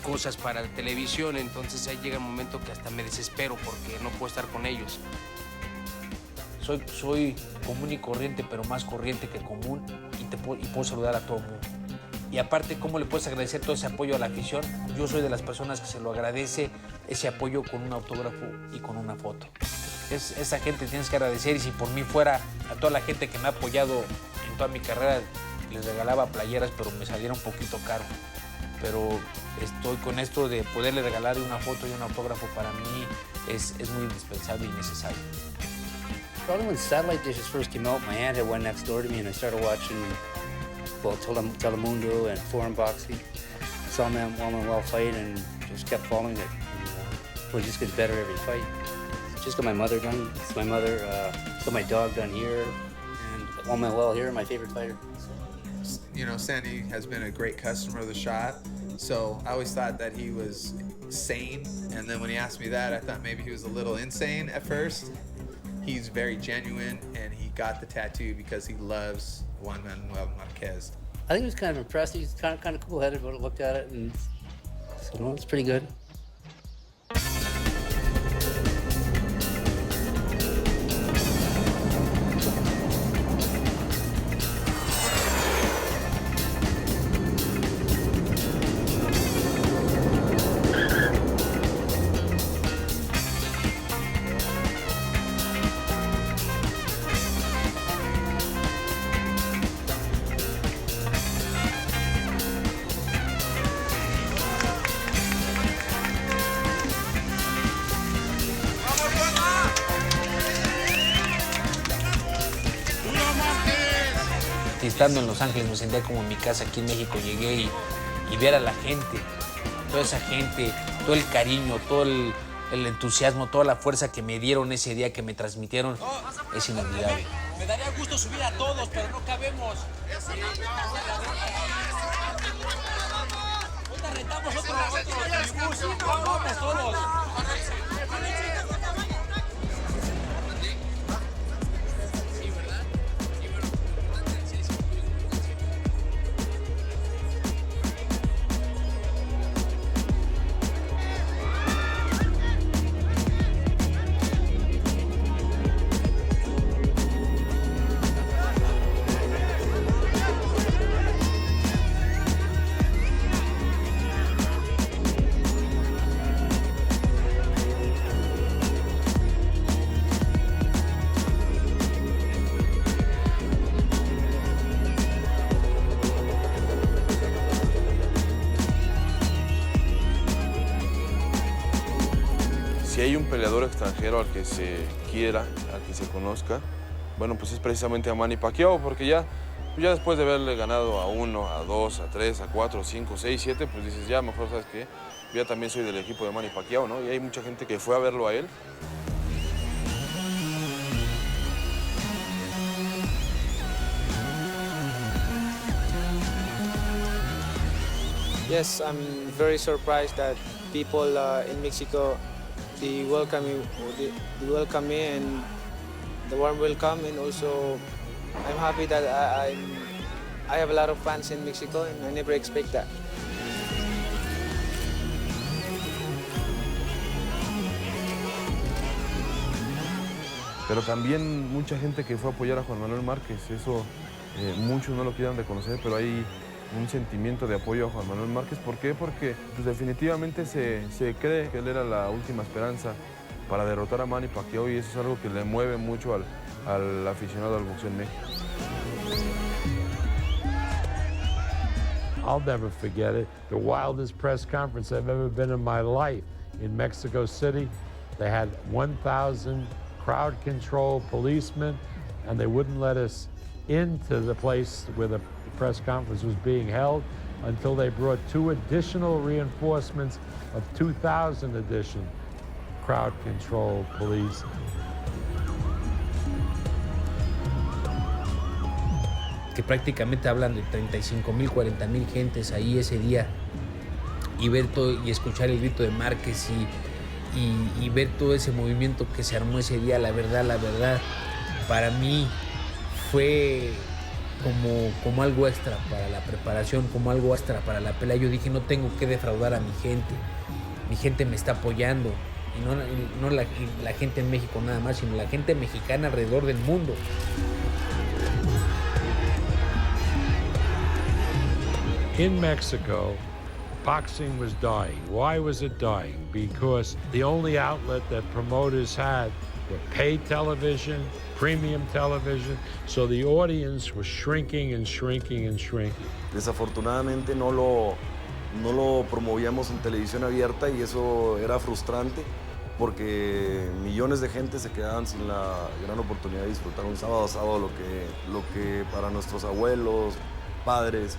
cosas para la televisión. Entonces, ahí llega un momento que hasta me desespero porque no puedo estar con ellos. Soy común y corriente, pero más corriente que común, y puedo saludar a todo el mundo. Y aparte, ¿cómo le puedes agradecer todo ese apoyo a la afición? Yo soy de las personas que se lo agradece ese apoyo con un autógrafo y con una foto. Esa gente tienes que agradecer, y si por mí fuera a toda la gente que me ha apoyado en toda mi carrera, les regalaba playeras, pero me saliera un poquito caro. Pero estoy con esto de poderle regalar una foto y un autógrafo, para mí es muy indispensable y necesario. Probably when satellite dishes first came out, my aunt had one next door to me, and I started watching, well, Telemundo and Foreign Boxing. Saw Manuel fight and just kept following it. And, it just gets better every fight. Just got my mother done. It's my mother. Got my dog done here, and Manuel here, my favorite fighter. You know, Sandy has been a great customer of the shop, so I always thought that he was sane. And then when he asked me that, I thought maybe he was a little insane at first. He's very genuine, and he got the tattoo because he loves Juan Manuel Marquez. I think he was kind of impressed. He's kind of cool-headed when I looked at it, and so no, it's pretty good. que estando en Los Ángeles me sentía como en mi casa aquí en México. Llegué y ver a la gente, toda esa gente, todo el cariño, todo el entusiasmo, toda la fuerza que me dieron ese día, que me transmitieron, es inolvidable. Me daría gusto subir a todos, pero no cabemos. ¿Dónde rentamos otro tribus? Vamos todos. Si hay un peleador extranjero al que se quiera, al que se conozca, bueno, pues es precisamente a Manny Pacquiao, porque ya después de haberle ganado a 1, a 2, a 3, a 4, 5, 6, 7, pues dices, ya mejor, ¿sabes qué? Yo ya también soy del equipo de Manny Pacquiao, ¿no? Y hay mucha gente que fue a verlo a él. Yes, I'm very surprised that people in Mexico, they welcome me and the warm welcome, and also I'm happy that I have a lot of fans in Mexico, and I never expect that. Pero también mucha gente que fue a apoyar a Juan Manuel Márquez, eso muchos no lo quieran reconocer, pero hay un sentimiento de apoyo a Juan Manuel Márquez. ¿Por qué? Porque pues, definitivamente se cree que él era la última esperanza para derrotar a Manny Pacquiao, y eso es algo que le mueve mucho al aficionado al boxeo en México. I'll never forget it. The wildest press conference I've ever been in my life in Mexico City. They had 1,000 crowd control policemen, and they wouldn't let us into the place where the press conference was being held until they brought 2 additional reinforcements of 2,000 additional crowd control police. Que prácticamente hablan de 35,000, 40,000 gentes ahí ese día, y ver todo y escuchar el grito de Márquez y ver todo ese movimiento que se armó ese día. La verdad, para mí fue como algo extra para la preparación, como algo extra para la pelea. Yo dije, no tengo que defraudar a mi gente me está apoyando, y no la gente en México nada más, sino la gente mexicana alrededor del mundo. In Mexico, boxing was dying. Why was it dying? Because the only outlet that promoters had were paid television, premium television, so the audience was shrinking and shrinking and shrinking. Desafortunadamente no lo promovíamos en televisión abierta, y eso era frustrante porque millones de gente se quedaban sin la gran oportunidad de disfrutar un sábado a sábado lo que para nuestros abuelos, padres,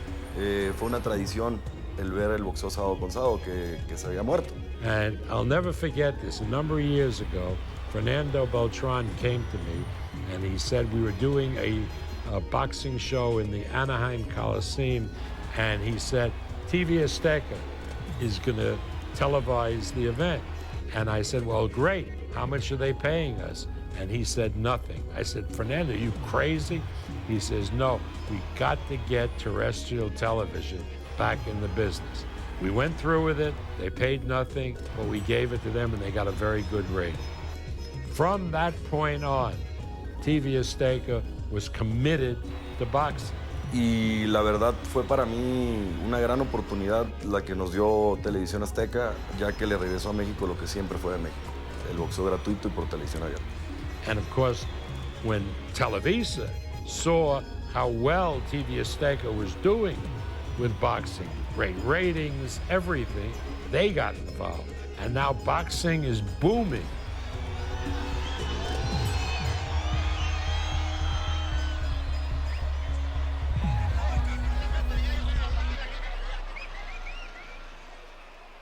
fue una tradición el ver el boxeo sábado con sábado que se había muerto. And I'll never forget this. A number of years ago, Fernando Beltran came to me and he said we were doing a boxing show in the Anaheim Coliseum, and he said, TV Azteca is going to televise the event. And I said, well, great. How much are they paying us? And he said, nothing. I said, Fernando, are you crazy? He says, no, we got to get terrestrial television back in the business. We went through with it, they paid nothing, but we gave it to them and they got a very good rate. From that point on, TV Azteca was committed to boxing. Y la verdad fue para mí una gran oportunidad la que nos dio Televisión Azteca, ya que le regresó a México lo que siempre fue de México, el boxeo gratuito y por televisión abierta. And of course, when Televisa saw how well TV Azteca was doing with boxing, great ratings, everything, they got involved. And now boxing is booming.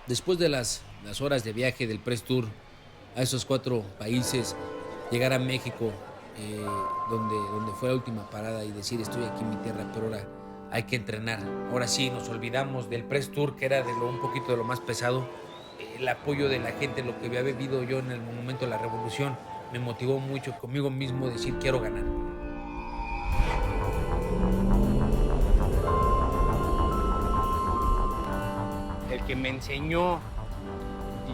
Después de las horas de viaje del Press Tour a esos 4 países, llegar a México, donde fue la última parada, y decir estoy aquí en mi tierra, pero ahora hay que entrenar. Ahora sí, nos olvidamos del Press Tour, que era un poquito de lo más pesado. El apoyo de la gente, lo que había vivido yo en el momento de la revolución, me motivó mucho conmigo mismo decir quiero ganar. El que me enseñó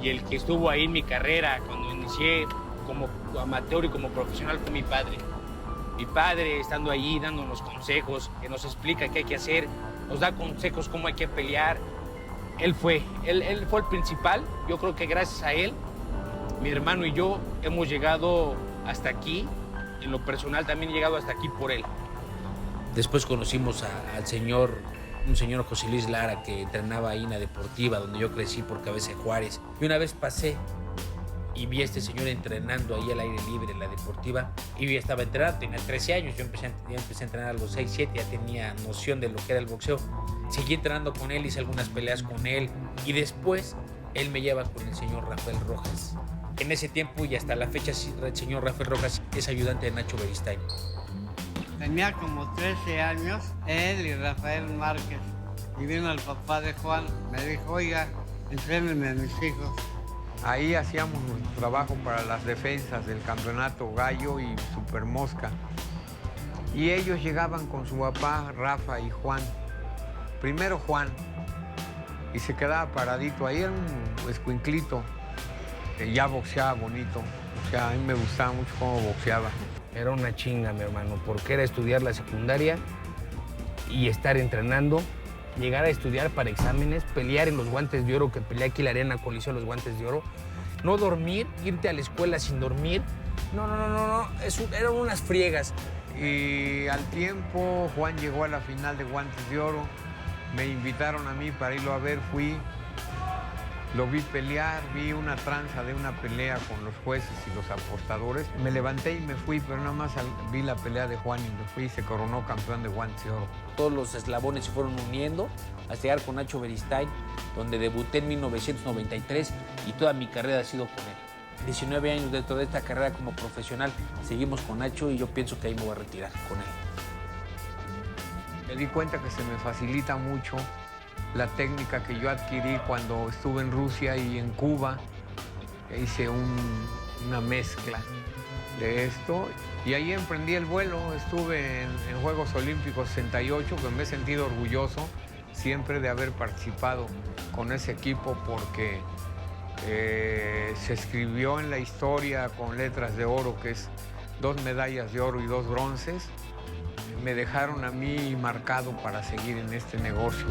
y el que estuvo ahí en mi carrera cuando inicié como amateur y como profesional fue mi padre. Mi padre estando allí dándonos consejos, que nos explica qué hay que hacer, nos da consejos cómo hay que pelear. Él fue el principal. Yo creo que gracias a él, mi hermano y yo hemos llegado hasta aquí. En lo personal también he llegado hasta aquí por él. Después conocimos un señor José Luis Lara, que entrenaba ahí en la Deportiva, donde yo crecí por Cabeza de Juárez. Y una vez pasé y vi a este señor entrenando ahí al aire libre en la Deportiva. Y yo estaba entrenando, tenía 13 años, yo empecé a entrenar a los 6, 7, ya tenía noción de lo que era el boxeo. Seguí entrenando con él, hice algunas peleas con él, y después él me lleva con el señor Rafael Rojas. En ese tiempo y hasta la fecha el señor Rafael Rojas es ayudante de Nacho Beristain. Tenía como 13 años, él y Rafael Márquez. Y vino el papá de Juan, me dijo, oiga, entrénenme a mis hijos. Ahí hacíamos nuestro trabajo para las defensas del campeonato Gallo y Super Mosca. Y ellos llegaban con su papá, Rafa y Juan. Primero Juan, y se quedaba paradito. Ahí era un escuinclito, que ya boxeaba bonito. O sea, a mí me gustaba mucho cómo boxeaba. Era una chinga, mi hermano, porque era estudiar la secundaria y estar entrenando, llegar a estudiar para exámenes, pelear en los Guantes de Oro, que peleé aquí en la Arena Coliseo los Guantes de Oro, no dormir, irte a la escuela sin dormir. No, eran unas friegas. Y al tiempo Juan llegó a la final de Guantes de Oro, me invitaron a mí para irlo a ver, fui, lo vi pelear, vi una tranza de una pelea con los jueces y los apostadores. Me levanté y me fui, pero nada más vi la pelea de Juan y me fui y se coronó campeón de Guantes de Oro. Todos los eslabones se fueron uniendo hasta llegar con Nacho Beristain, donde debuté en 1993 y toda mi carrera ha sido con él. 19 años dentro de esta carrera como profesional, seguimos con Nacho y yo pienso que ahí me voy a retirar con él. Me di cuenta que se me facilita mucho la técnica que yo adquirí cuando estuve en Rusia y en Cuba. Hice una mezcla de esto y ahí emprendí el vuelo. Estuve en Juegos Olímpicos 68, que me he sentido orgulloso siempre de haber participado con ese equipo, porque se escribió en la historia con letras de oro, que es 2 medallas de oro y 2 bronces. Me dejaron a mí marcado para seguir en este negocio.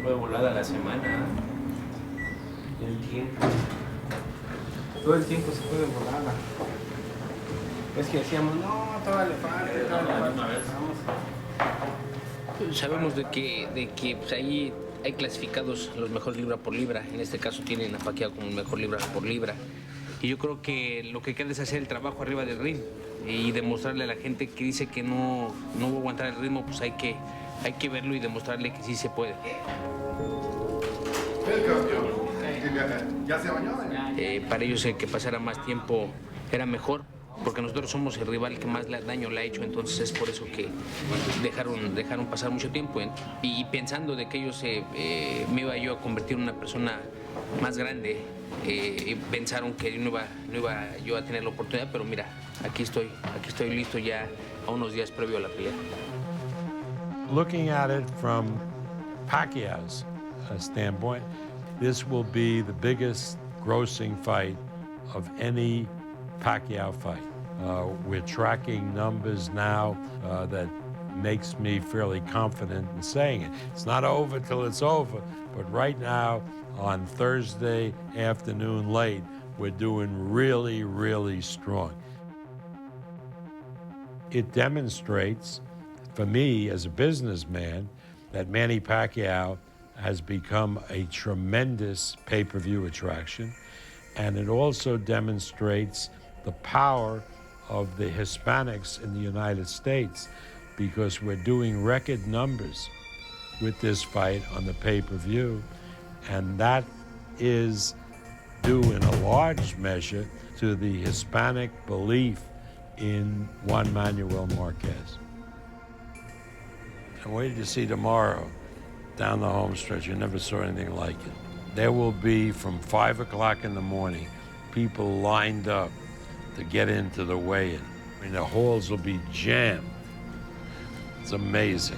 Fue volada la semana. El tiempo. Todo el tiempo se fue de volada. Es que decíamos, no, todavía le falta. Sabemos de que pues, ahí hay clasificados los mejores libra por libra. En este caso tienen a Pacquiao como el mejor libra por libra. Y yo creo que lo que queda es hacer el trabajo arriba del ring y demostrarle a la gente que dice que no va a aguantar el ritmo, pues hay que verlo y demostrarle que sí se puede. El campeón. ¿Ya se bañó? Para ellos el que pasara más tiempo era mejor, porque nosotros somos el rival que más daño le ha hecho, entonces es por eso que dejaron pasar mucho tiempo. Y pensando de que ellos me iba yo a convertir en una persona más grande, pensaron que no iba yo a tener la oportunidad, pero mira, aquí estoy listo ya a unos días previo a la pelea. Looking at it from Pacquiao's standpoint, this will be the biggest grossing fight of any Pacquiao fight. We're tracking numbers now that makes me fairly confident in saying it. It's not over till it's over, but right now, on Thursday afternoon late, we're doing really, really strong. It demonstrates, for me as a businessman, that Manny Pacquiao has become a tremendous pay-per-view attraction, and it also demonstrates the power of the Hispanics in the United States, because we're doing record numbers with this fight on the pay-per-view, and that is due in a large measure to the Hispanic belief in Juan Manuel Marquez. I'm waiting to see tomorrow, down the home stretch. You never saw anything like it. There will be, from 5 o'clock in the morning, people lined up to get into the weigh-in. I mean, the halls will be jammed. It's amazing.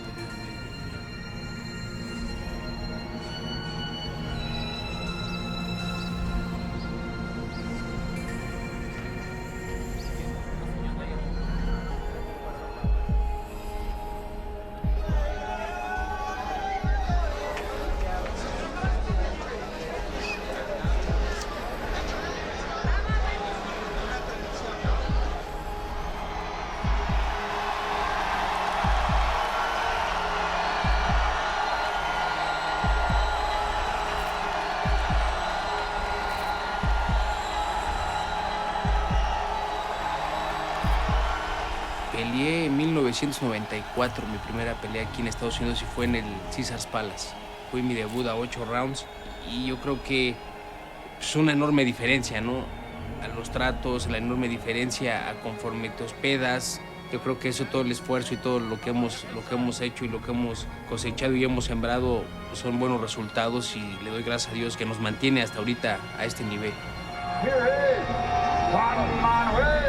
Peleé en 1994, mi primera pelea aquí en Estados Unidos, y fue en el Caesars Palace. Fue mi debut a 8 rounds y yo creo que es una enorme diferencia, ¿no? A los tratos, la enorme diferencia a conforme te hospedas. Yo creo que eso, todo el esfuerzo y todo lo que hemos hecho y lo que hemos cosechado y hemos sembrado, pues son buenos resultados, y le doy gracias a Dios que nos mantiene hasta ahorita a este nivel. Here is Juan Manuel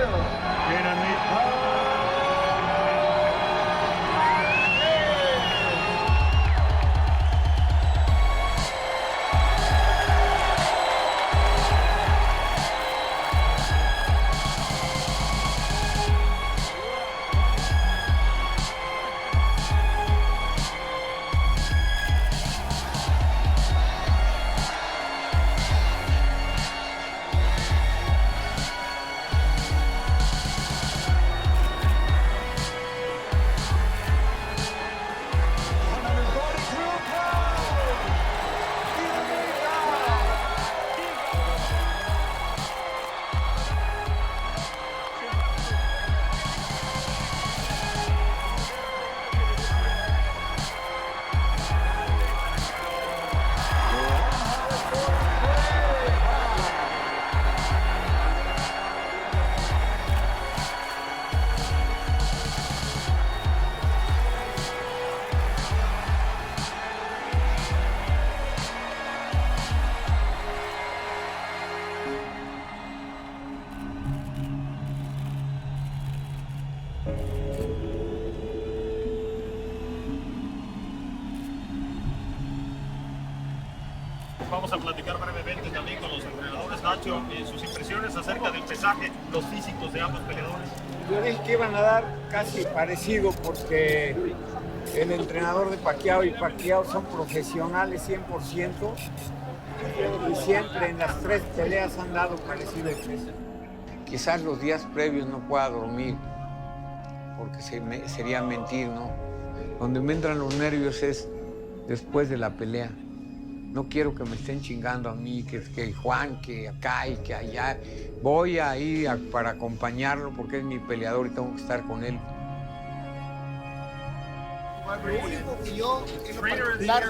Vamos a platicar brevemente también con los entrenadores. Nacho, sus impresiones acerca del pesaje, los físicos de ambos peleadores. Yo dije que iban a dar casi parecido, porque el entrenador de Pacquiao y Pacquiao son profesionales 100%. Y siempre en las 3 peleas han dado parecido el peso. Quizás los días previos no pueda dormir, porque sería mentir, ¿no? Donde me entran los nervios es después de la pelea. No quiero que me estén chingando a mí, que Juan, que acá y que allá. Voy a ir para acompañarlo porque es mi peleador y tengo que estar con él. Lo único que yo, en lo particular,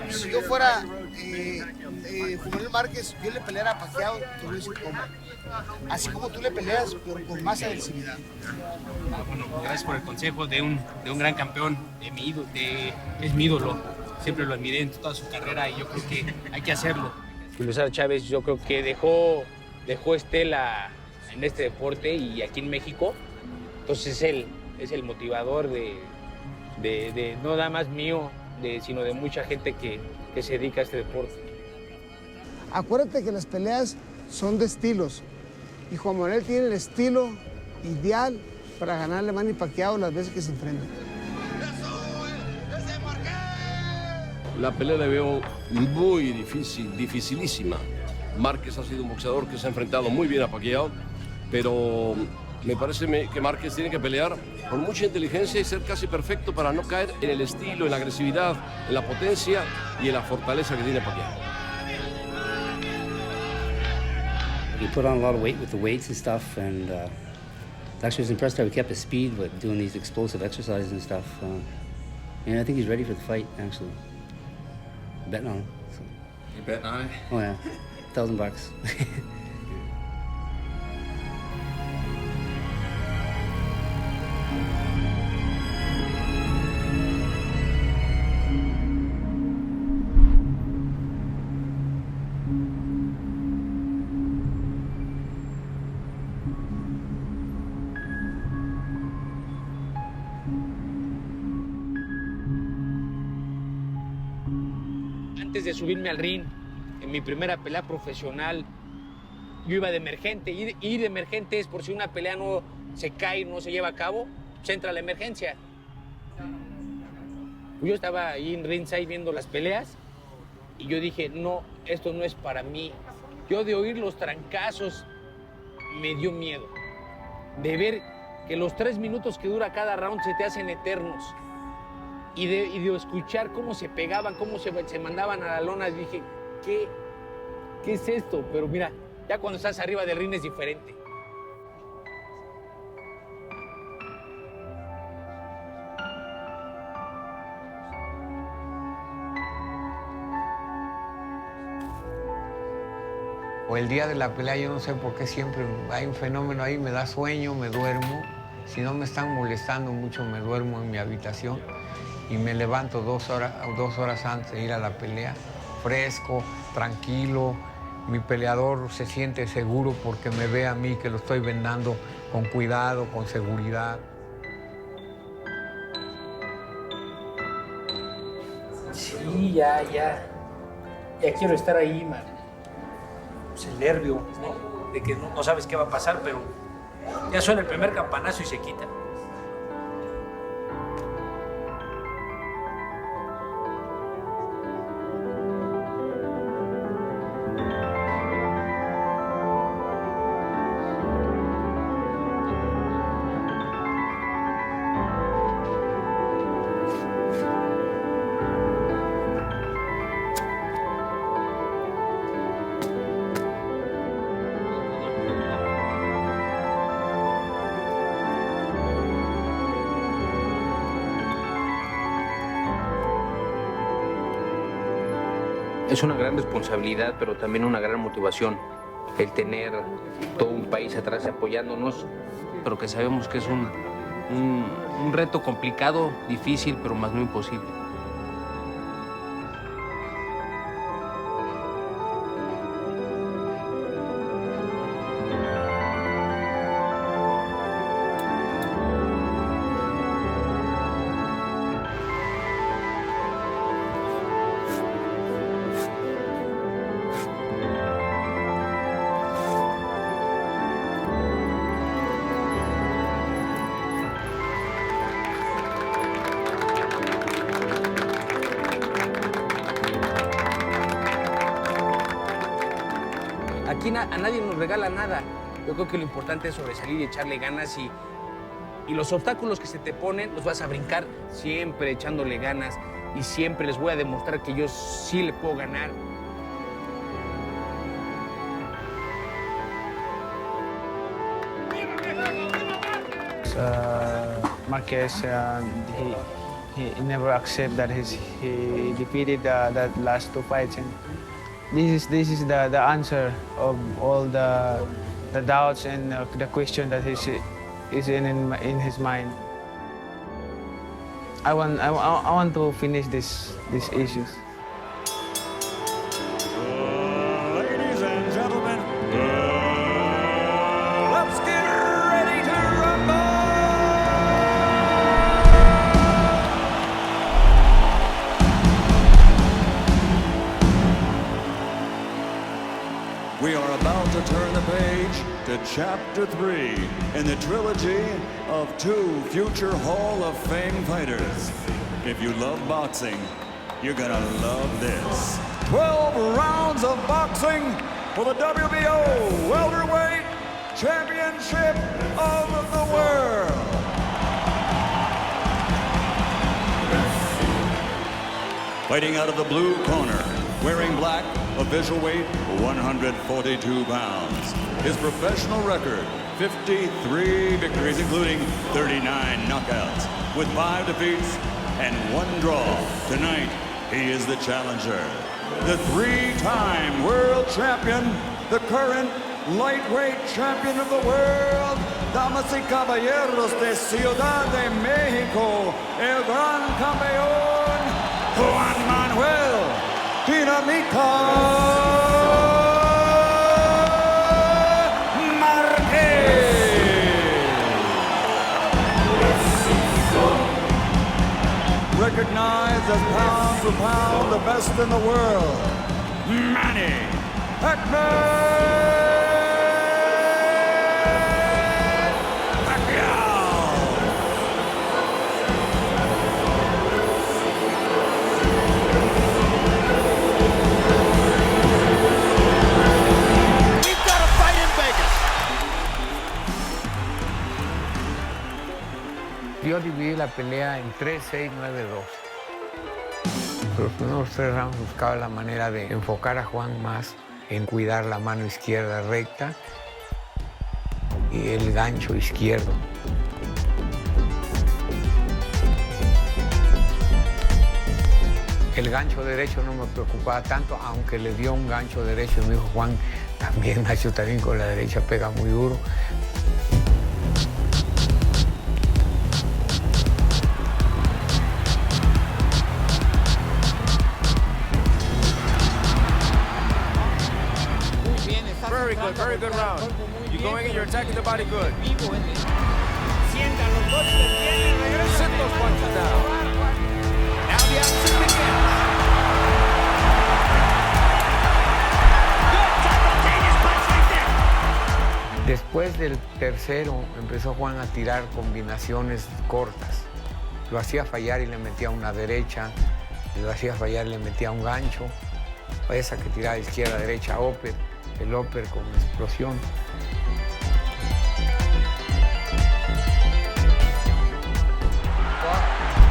si yo fuera Juan Manuel Márquez, yo le peleara a Pacquiao, te voy a decir cómo. Así como tú le peleas, pero con más agresividad. Bueno, gracias por el consejo de un gran campeón, es mi ídolo. Siempre lo admiré en toda su carrera y yo creo que hay que hacerlo. Julio César Chávez yo creo que dejó estela en este deporte y aquí en México. Entonces él es el motivador de no nada más mío, sino de mucha gente que se dedica a este deporte. Acuérdate que las peleas son de estilos y Juan Manuel tiene el estilo ideal para ganarle a Manny Pacquiao las veces que se enfrentan. La pelea la veo muy difícil, dificilísima. Márquez ha sido un boxeador que se ha enfrentado muy bien a Pacquiao, pero me parece que Márquez tiene que pelear con mucha inteligencia y ser casi perfecto para no caer en el estilo, en la agresividad, en la potencia y en la fortaleza que tiene Pacquiao. He put on a lot of weight with the weights and stuff, and actually was impressed how he kept his speed with doing these explosive exercises and stuff. And I think he's ready for the fight, actually. Betting on him. So. You betting on it? Oh yeah, $1,000. Antes de subirme al ring, en mi primera pelea profesional, yo iba de emergente. Ir de emergente es por si una pelea no se cae, no se lleva a cabo, se entra la emergencia. Yo estaba ahí en ringside viendo las peleas y yo dije, no, esto no es para mí. Yo de oír los trancazos me dio miedo. De ver que los 3 minutos que dura cada round se te hacen eternos. Y de escuchar cómo se pegaban, cómo se mandaban a la lona, dije, ¿qué es esto? Pero mira, ya cuando estás arriba del ring es diferente. O el día de la pelea, yo no sé por qué siempre hay un fenómeno ahí, me da sueño, me duermo. Si no me están molestando mucho, me duermo en mi habitación. Y me levanto 2 horas antes de ir a la pelea, fresco, tranquilo. Mi peleador se siente seguro porque me ve a mí que lo estoy vendando con cuidado, con seguridad. Sí, ya quiero estar ahí, man. Pues el nervio, ¿no? De que no sabes qué va a pasar, pero ya suena el primer campanazo y se quita. Es una gran responsabilidad, pero también una gran motivación el tener todo un país atrás apoyándonos, pero que sabemos que es un reto complicado, difícil, pero más no imposible. Aquí a nadie nos regala nada. Yo creo que lo importante es sobresalir y echarle ganas y los obstáculos que se te ponen los vas a brincar siempre echándole ganas y siempre les voy a demostrar que yo sí le puedo ganar. Marquez, he never accept that he defeated the last 2 fights, and this is the answer of all the doubts and the question that is in his mind. I want to finish these issues. Ladies and gentlemen, let's get ready to rumble! We are about to turn the page to Chapter 3 in the trilogy of 2 future Hall of Fame fighters. If you love boxing, you're gonna love this. 12 rounds of boxing for the WBO Welterweight Championship of the World. Fighting out of the blue corner, wearing black, official weight 142 pounds. His professional record, 53 victories, including 39 knockouts, with 5 defeats and 1 draw. Tonight, he is the challenger, the 3-time world champion, the current lightweight champion of the world, damas y caballeros de Ciudad de Mexico, el gran campeón, Juan Manuel Dinamita recognized as pound for pound the best in the world, Manny Pacquiao. We've got a fight in Vegas. Yo dividí la pelea en 3, 6, 9, 2. Los primeros 3 rounds buscaba la manera de enfocar a Juan más en cuidar la mano izquierda recta y el gancho izquierdo. El gancho derecho no me preocupaba tanto, aunque le dio un gancho derecho y me dijo Juan, también Nacho también con la derecha pega muy duro. Very good round. You're going and you're attacking the body good. Sit those punches down. Now the action begins. Good simultaneous punch right there. Después del tercero empezó Juan a tirar combinaciones cortas. Lo hacía fallar y le metía una derecha, lo hacía fallar y le metía un gancho. Esa que tiraba izquierda, derecha, upper. El upper con explosión.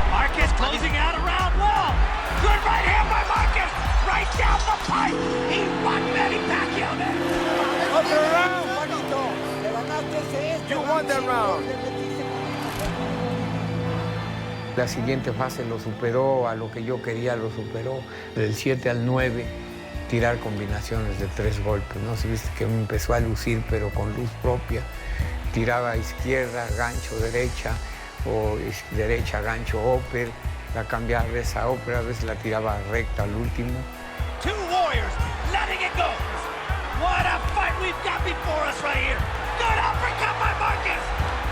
Marquez closing out around well. Good right hand by Marquez. Right down the pipe. He won Manny Pacquiao there. Other round, Juanito. You won that round. La siguiente fase lo superó, a lo que yo quería lo superó. Del 7 al 9. Tirar combinaciones de 3 golpes, ¿no? Si viste que empezó a lucir, pero con luz propia. Tiraba izquierda, gancho derecha, o derecha, gancho upper. La cambiaba a veces a upper, a veces la tiraba recta al último. 2 warriors letting it go. What a fight we've got before us right here. Good uppercut by Marquez.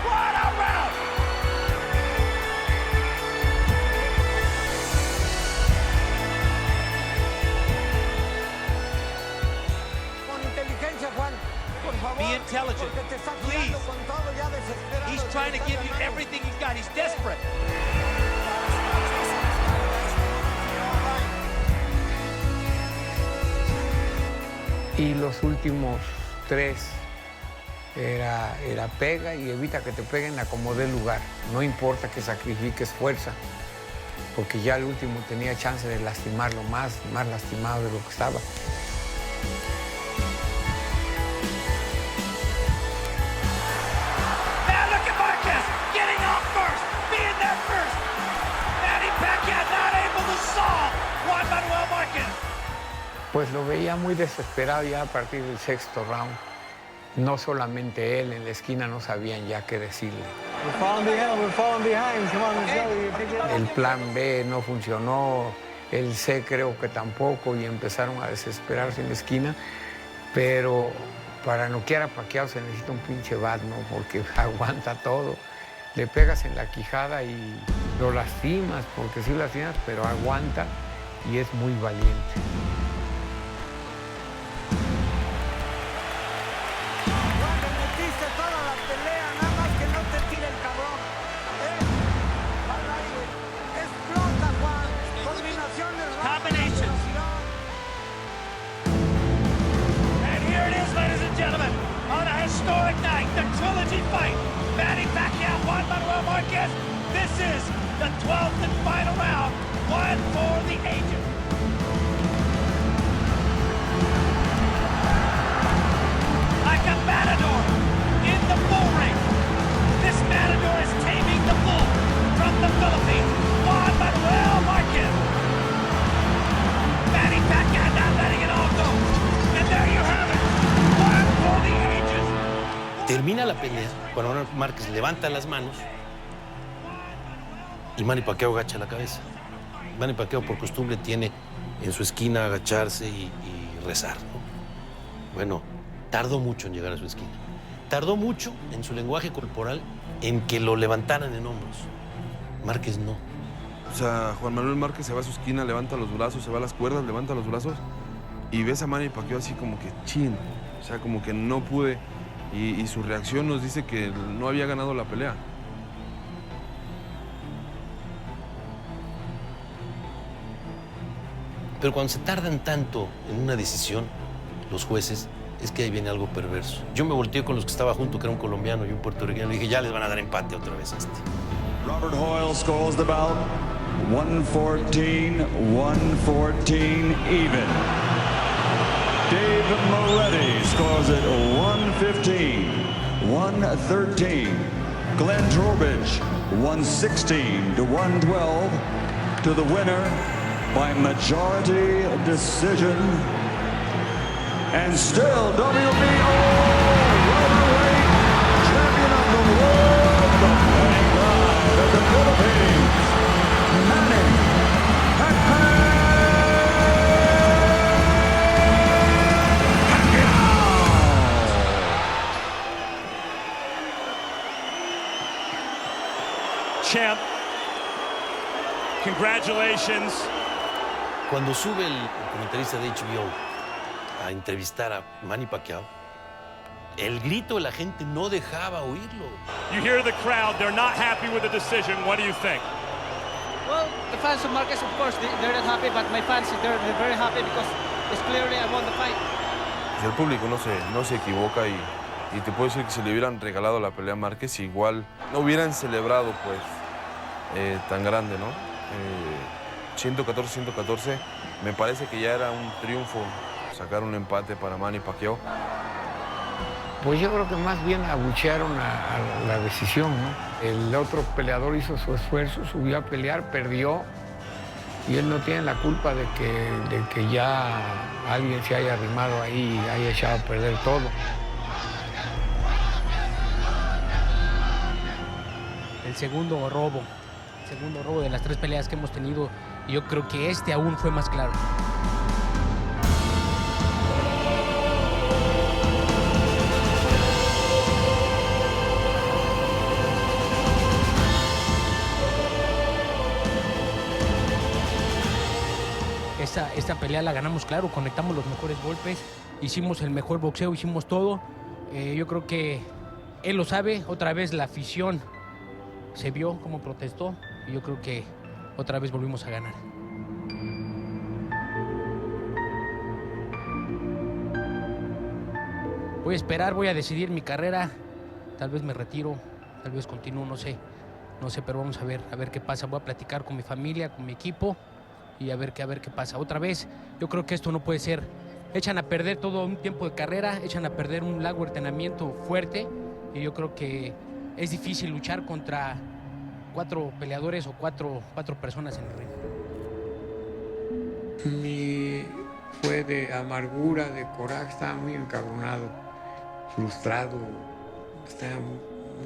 What a round. Be intelligent, please. He's trying to give you everything he's got. He's desperate. Y los últimos 3 era pega y evita que te peguen a como dé lugar. No importa que sacrifiques fuerza, porque ya el último tenía chance de lastimarlo más lastimado de lo que estaba. Pues lo veía muy desesperado ya a partir del 6º round. No solamente él, en la esquina no sabían ya qué decirle. El plan B no funcionó, el C creo que tampoco, y empezaron a desesperarse en la esquina. Pero para noquear a Pacquiao se necesita un pinche bat, ¿no? Porque aguanta todo. Le pegas en la quijada y lo lastimas, porque sí lastimas, pero aguanta y es muy valiente. Termina la pelea cuando Márquez levanta las manos y Manny Pacquiao agacha la cabeza. Manny Pacquiao por costumbre tiene en su esquina agacharse y rezar, ¿no? Bueno, tardó mucho en llegar a su esquina. Tardó mucho en su lenguaje corporal en que lo levantaran en hombros. Márquez no. O sea, Juan Manuel Márquez se va a su esquina, levanta los brazos, se va a las cuerdas, levanta los brazos y ves a Manny Pacquiao así como que chin. O sea, como que no pude. Y su reacción nos dice que no había ganado la pelea. Pero cuando se tardan tanto en una decisión, los jueces, es que ahí viene algo perverso. Yo me volteé con los que estaba junto, que era un colombiano y un puertorriqueño, y dije, ya les van a dar empate otra vez a este. Robert Hoyle scores the bout 114 even. Dave Moretti scores it 115-113. Glenn Trowbridge 116-112 to the winner by majority decision. And still WBO welterweight champion of the world, the fighting pride of the Philippines, Manny Pacquiao. Champ, congratulations. Cuando sube el comentarista de HBO a entrevistar a Manny Pacquiao, el grito de la gente no dejaba oírlo. You hear the crowd, they're not happy with the decision. What do you think? Well, the fans of Marquez, of course, they're not happy, but my fans, they're very happy because it's clearly I won the fight. El público no se equivoca y te puedo decir que si le hubieran regalado la pelea a Márquez, igual no hubieran celebrado pues tan grande, ¿no? 114-114, me parece que ya era un triunfo sacar un empate para Manny Pacquiao. Pues yo creo que más bien abuchearon a la decisión, ¿no? El otro peleador hizo su esfuerzo, subió a pelear, perdió, y él no tiene la culpa de que ya alguien se haya arrimado ahí y haya echado a perder todo. El segundo robo de las 3 peleas que hemos tenido, y yo creo que este aún fue más claro. Esta pelea la ganamos claro, conectamos los mejores golpes, hicimos el mejor boxeo, hicimos todo. Yo creo que él lo sabe, otra vez la afición se vio cómo protestó y yo creo que otra vez volvimos a ganar. Voy a esperar, voy a decidir mi carrera. Tal vez me retiro, tal vez continúo, no sé, pero vamos a ver qué pasa. Voy a platicar con mi familia, con mi equipo y a ver qué pasa. Otra vez, yo creo que esto no puede ser. Echan a perder todo un tiempo de carrera, echan a perder un largo entrenamiento fuerte y yo creo que es difícil luchar contra 4 peleadores o cuatro personas en el ring. Fue de amargura, de coraje, estaba muy encabronado, frustrado,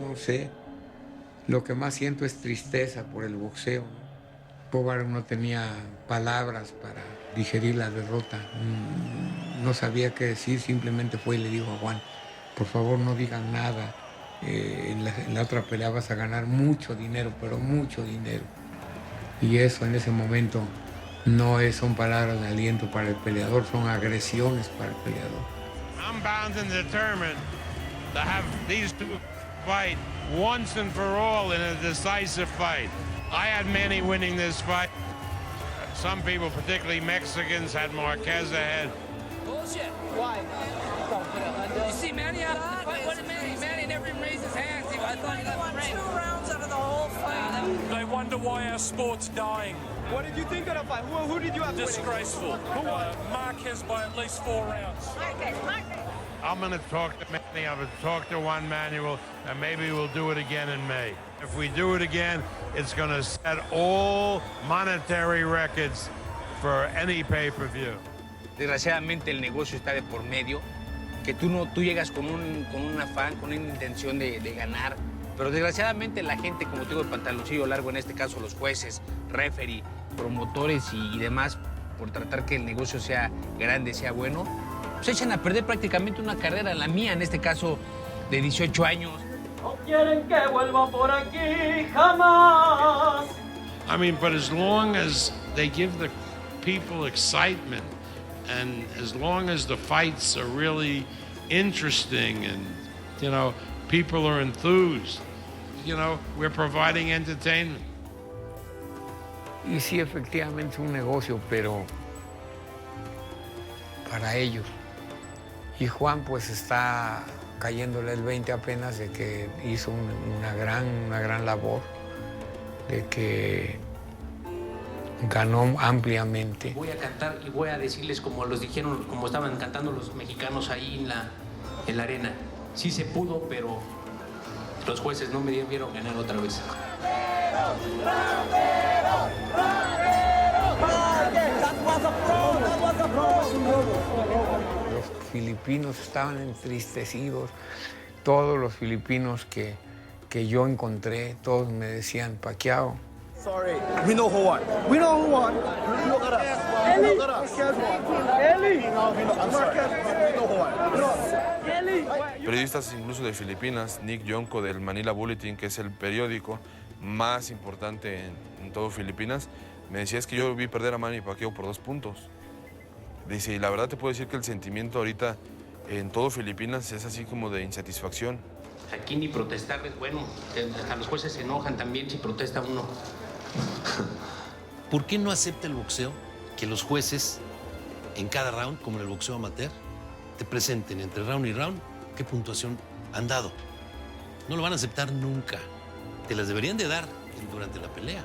no sé. Lo que más siento es tristeza por el boxeo. Pobar no tenía palabras para digerir la derrota. No sabía qué decir, simplemente fue y le dijo a Juan, por favor no digan nada. En la otra pelea vas a ganar mucho dinero, pero mucho dinero. Y eso en ese momento no son palabras de aliento para el peleador, son agresiones para el peleador. I'm bound and determined to have these two fight once and for all in a decisive fight. I had Manny winning this fight. Some people, particularly Mexicans, had Marquez ahead. Bullshit. Why? You see Manny out of the fight? What did Manny never even raised his hands. I thought he won 2 rounds out of the whole fight. They wonder why our sport's dying. What did you think of the fight? Who did you have Disgraceful. Who won? Marquez by at least 4 rounds. Marquez. I'm going to talk to Manny. I'm going to talk to Juan Manuel, and maybe we'll do it again in May. If we do it again, it's going to set all monetary records for any pay-per-view. Desgraciadamente el negocio está de por medio, que tú llegas con un afán, con una intención de ganar, pero desgraciadamente la gente, como te digo, el pantaloncillo largo, en este caso los jueces, referee, promotores y demás, por tratar que el negocio sea grande, sea bueno, pues echan a perder prácticamente una carrera, la mía en este caso de 18 años. No quieren que vuelva por aquí jamás. I mean, but as long as they give the people excitement, and as long as the fights are really interesting and, people are enthused, we're providing entertainment. Y sí, efectivamente es un negocio, pero para ellos. Y Juan pues está cayéndole el 20 apenas de que hizo una gran labor, de que ganó ampliamente. Voy a cantar y voy a decirles como los dijeron, como estaban cantando los mexicanos ahí en la arena. Sí se pudo, pero los jueces no me vieron ganar otra vez. Los filipinos estaban entristecidos. Todos los filipinos que yo encontré, todos me decían, Pacquiao. Sorry, we know who won. We know who won. Eli. Periodistas incluso de Filipinas, Nick Yonko del Manila Bulletin, que es el periódico más importante en todo Filipinas, me decía, es que yo vi perder a Manny Pacquiao por 2 puntos. Dice, y la verdad te puedo decir que el sentimiento ahorita en todo Filipinas es así como de insatisfacción. Aquí ni protestar es bueno, a los jueces se enojan también si protesta uno. ¿Por qué no acepta el boxeo que los jueces en cada round, como en el boxeo amateur, te presenten entre round y round qué puntuación han dado? No lo van a aceptar nunca. Te las deberían de dar durante la pelea.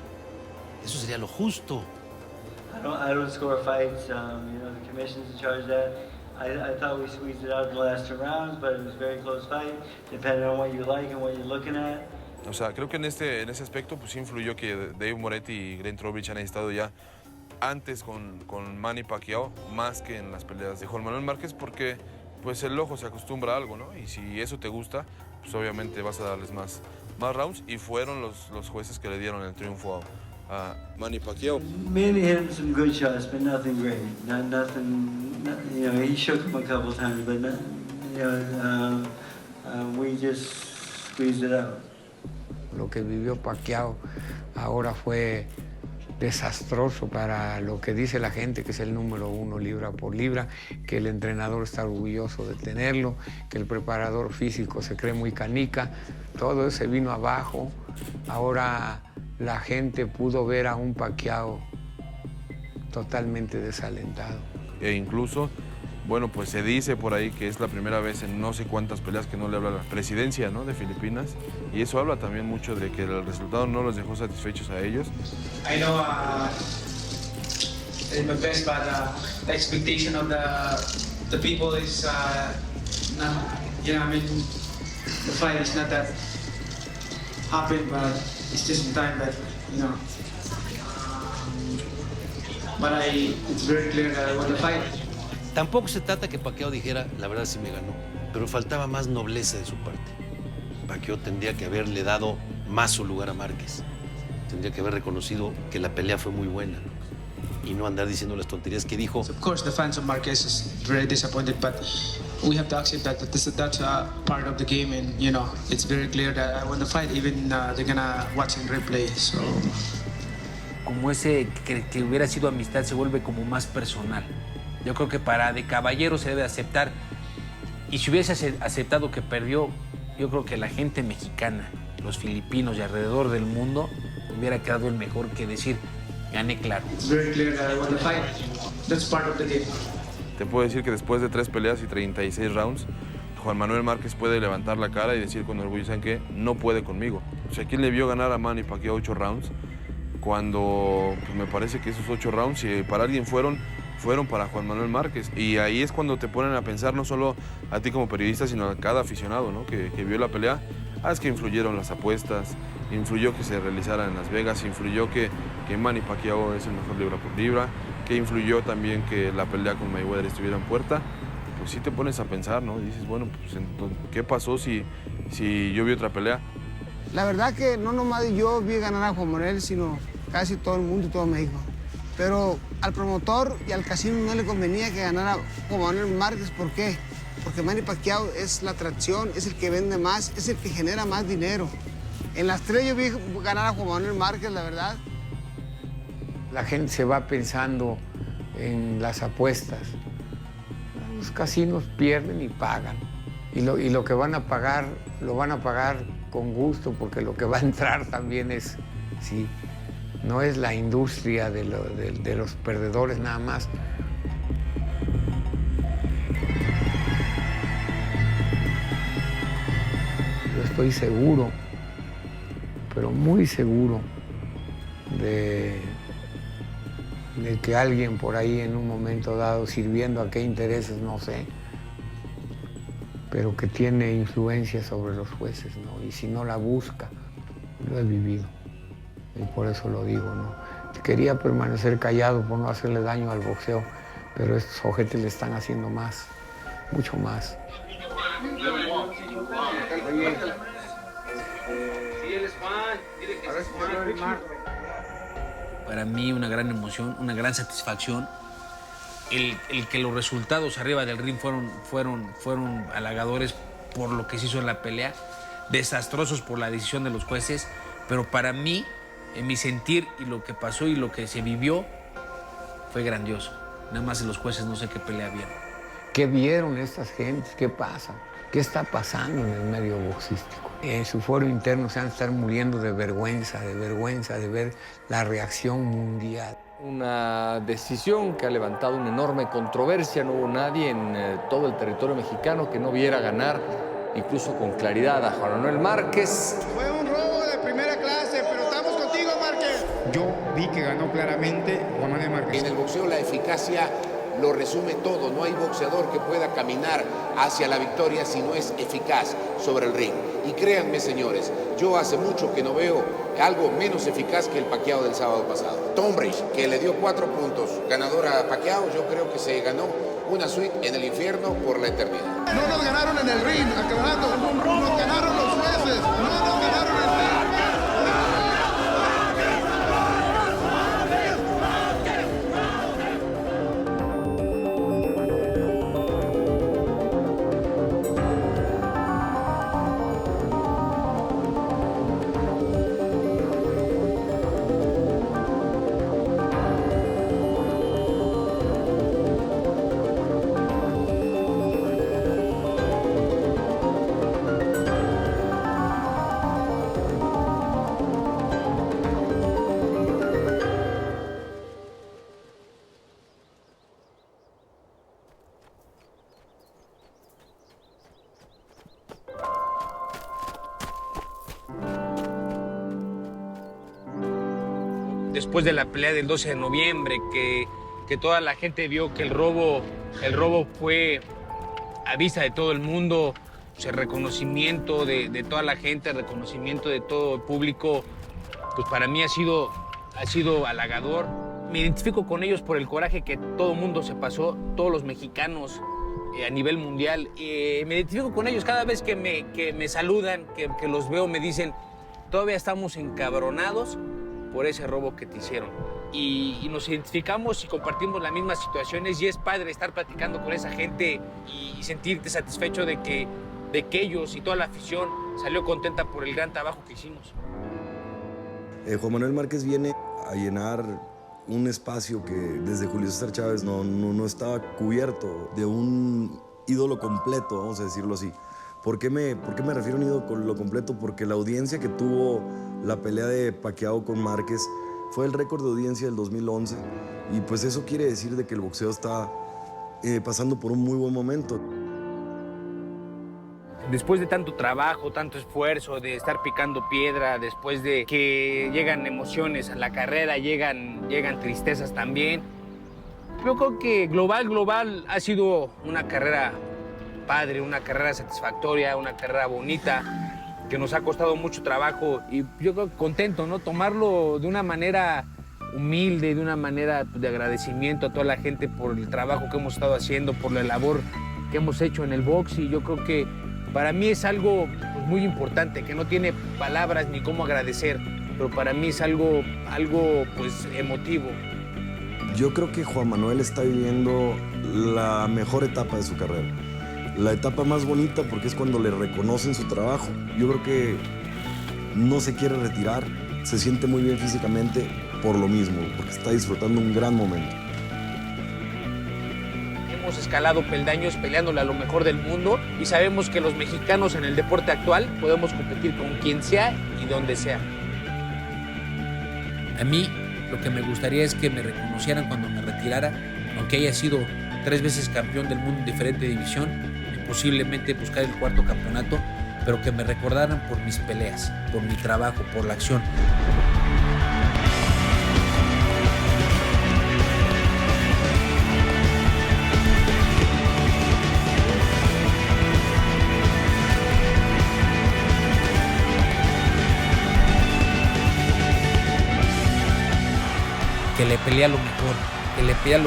Eso sería lo justo. I don't score fights. The commission's in charge of that. I thought we squeezed it out in the last 2 rounds, but it was a very close fight, depending on what you like and what you're looking at. O sea, creo que en ese aspecto pues influyó que Dave Moretti y Glenn Trowbridge han estado ya antes con Manny Pacquiao más que en las peleas de Juan Manuel Márquez, porque pues el ojo se acostumbra a algo, ¿no? Y si eso te gusta, pues obviamente vas a darles más rounds, y fueron los jueces que le dieron el triunfo a Manny Pacquiao. Manny hit some good shots, but nothing great. Nothing. He shook him a couple times, but we just squeezed it out. Lo que vivió Pacquiao ahora fue desastroso para lo que dice la gente, que es el número 1 libra por libra, que el entrenador está orgulloso de tenerlo, que el preparador físico se cree muy canica. Todo eso se vino abajo. Ahora la gente pudo ver a un Pacquiao totalmente desalentado. E incluso Bueno, pues se dice por ahí que es la primera vez en no sé cuántas peleas que no le habla a la presidencia, ¿no?, de Filipinas, y eso habla también mucho de que el resultado no los dejó satisfechos a ellos. I know it's my best, but the expectation of the people is not, you know, I mean, the fight is not that happen, but it's just time that, you know. But it's very clear that I won the fight. Tampoco se trata que Pacquiao dijera, la verdad sí me ganó, pero faltaba más nobleza de su parte. Pacquiao tendría que haberle dado más su lugar a Márquez. Tendría que haber reconocido que la pelea fue muy buena y no andar diciendo las tonterías que dijo. Of course, the fans of Marquez is very disappointed, but we have to accept that that's a part of the game, and you know, it's very clear that I won the fight. Even they're gonna watch in replay. So. Como ese que hubiera sido amistad se vuelve como más personal. Yo creo que para de caballero se debe aceptar. Y si hubiese aceptado que perdió, yo creo que la gente mexicana, los filipinos y alrededor del mundo, hubiera quedado el mejor que decir, gané claro. It's very clear that I won the fight. That's part of the game. Te puedo decir que después de 3 peleas y 36 rounds, Juan Manuel Márquez puede levantar la cara y decir con orgullo, ¿saben qué? No puede conmigo. O sea, ¿quién le vio ganar a Manny Pacquiao 8 rounds? Cuando pues, me parece que esos 8 rounds, si para alguien fueron para Juan Manuel Márquez. Y ahí es cuando te ponen a pensar no solo a ti como periodista, sino a cada aficionado, ¿no?, que vio la pelea. Es que influyeron las apuestas, influyó que se realizara en Las Vegas, influyó que Manny Pacquiao es el mejor libra por libra, que influyó también que la pelea con Mayweather estuviera en puerta. Pues sí te pones a pensar, ¿no? Y dices, bueno, pues ¿qué pasó si yo vi otra pelea? La verdad que no nomás yo vi ganar a Juan Manuel, sino casi todo el mundo y todo México. Pero al promotor y al casino no le convenía que ganara Juan Manuel Márquez. ¿Por qué? Porque Manny Pacquiao es la atracción, es el que vende más, es el que genera más dinero. En las 3 yo vi ganar a Juan Manuel Márquez, la verdad. La gente se va pensando en las apuestas. Los casinos pierden y pagan. Y lo que van a pagar, lo van a pagar con gusto, porque lo que va a entrar también es, sí, no es la industria de los perdedores nada más. Yo estoy seguro, pero muy seguro, de que alguien por ahí en un momento dado, sirviendo a qué intereses, no sé, pero que tiene influencia sobre los jueces, ¿no? Y si no la busca, lo he vivido. Y por eso lo digo, ¿no? Quería permanecer callado por no hacerle daño al boxeo, pero estos ojetes le están haciendo más, mucho más. Para mí una gran emoción, una gran satisfacción. El que los resultados arriba del ring fueron halagadores por lo que se hizo en la pelea, desastrosos por la decisión de los jueces, pero para mí, en mi sentir y lo que pasó y lo que se vivió, fue grandioso. Nada más los jueces no sé qué pelea vieron. ¿Qué vieron estas gentes? ¿Qué pasa? ¿Qué está pasando en el medio boxístico? En su foro interno se van a estar muriendo de vergüenza de ver la reacción mundial. Una decisión que ha levantado una enorme controversia. No hubo nadie en todo el territorio mexicano que no viera ganar, incluso con claridad, a Juan Manuel Márquez. Fue un robo de primera clase, pero estamos contigo, Márquez. Yo vi que ganó claramente Juan Manuel Márquez. En el boxeo la eficacia lo resume todo. No hay boxeador que pueda caminar hacia la victoria si no es eficaz sobre el ring. Y créanme, señores, yo hace mucho que no veo algo menos eficaz que el Pacquiao del sábado pasado. Tom Brady, que le dio 4 puntos ganador a Pacquiao, yo creo que se ganó una suite en el infierno por la eternidad. No nos ganaron en el ring, aclarando. Nos ganaron los jueces. No nos ganaron en el ring. después de la pelea del 12 de noviembre, que toda la gente vio que el robo fue a vista de todo el mundo, pues el reconocimiento de toda la gente, el reconocimiento de todo el público, pues para mí ha sido halagador. Me identifico con ellos por el coraje que todo el mundo se pasó, todos los mexicanos a nivel mundial. Me identifico con ellos cada vez que me saludan, que los veo, me dicen, todavía estamos encabronados por ese robo que te hicieron. Y nos identificamos y compartimos las mismas situaciones y es padre estar platicando con esa gente y sentirte satisfecho de que ellos y toda la afición salió contenta por el gran trabajo que hicimos. Juan Manuel Márquez viene a llenar un espacio que desde Julio César Chávez no estaba cubierto, de un ídolo completo, vamos a decirlo así. ¿Por qué me refiero a un ídolo completo? Porque la audiencia que tuvo la pelea de Pacquiao con Márquez fue el récord de audiencia del 2011 y pues eso quiere decir de que el boxeo está pasando por un muy buen momento. Después de tanto trabajo, tanto esfuerzo, de estar picando piedra, después de que llegan emociones a la carrera, llegan tristezas también. Yo creo que global ha sido una carrera padre, una carrera satisfactoria, una carrera bonita, que nos ha costado mucho trabajo y yo creo que contento, ¿no? Tomarlo de una manera humilde, de una manera de agradecimiento a toda la gente por el trabajo que hemos estado haciendo, por la labor que hemos hecho en el box y yo creo que para mí es algo pues, muy importante, que no tiene palabras ni cómo agradecer, pero para mí es algo pues, emotivo. Yo creo que Juan Manuel está viviendo la mejor etapa de su carrera. La etapa más bonita porque es cuando le reconocen su trabajo. Yo creo que no se quiere retirar, se siente muy bien físicamente por lo mismo, porque está disfrutando un gran momento. Hemos escalado peldaños peleándole a lo mejor del mundo y sabemos que los mexicanos en el deporte actual podemos competir con quien sea y donde sea. A mí lo que me gustaría es que me reconocieran cuando me retirara, aunque haya sido 3 veces campeón del mundo en diferente división, y posiblemente buscar el 4º campeonato, pero que me recordaran por mis peleas, por mi trabajo, por la acción. Que le peleé a lo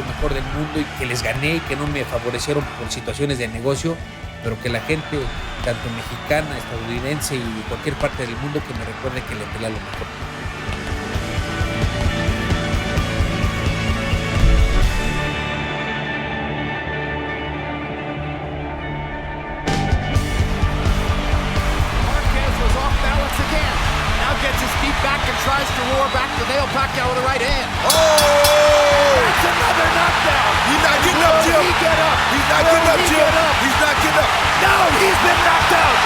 mejor del mundo y que les gané y que no me favorecieron por situaciones de negocio, pero que la gente, tanto mexicana, estadounidense y de cualquier parte del mundo, que me recuerde que le peleé a lo mejor. Gets his feet back and tries to roar back to nail Pacquiao with the right hand. Oh! That's another knockdown. He's not getting up, Jim. He get up? He's not getting up, Jim. He's not getting up. No, he's been knocked out.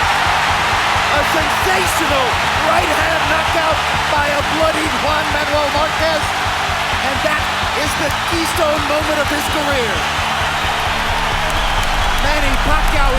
A sensational right hand knockout by a bloodied Juan Manuel Márquez. And that is the keystone moment of his career. Manny Pacquiao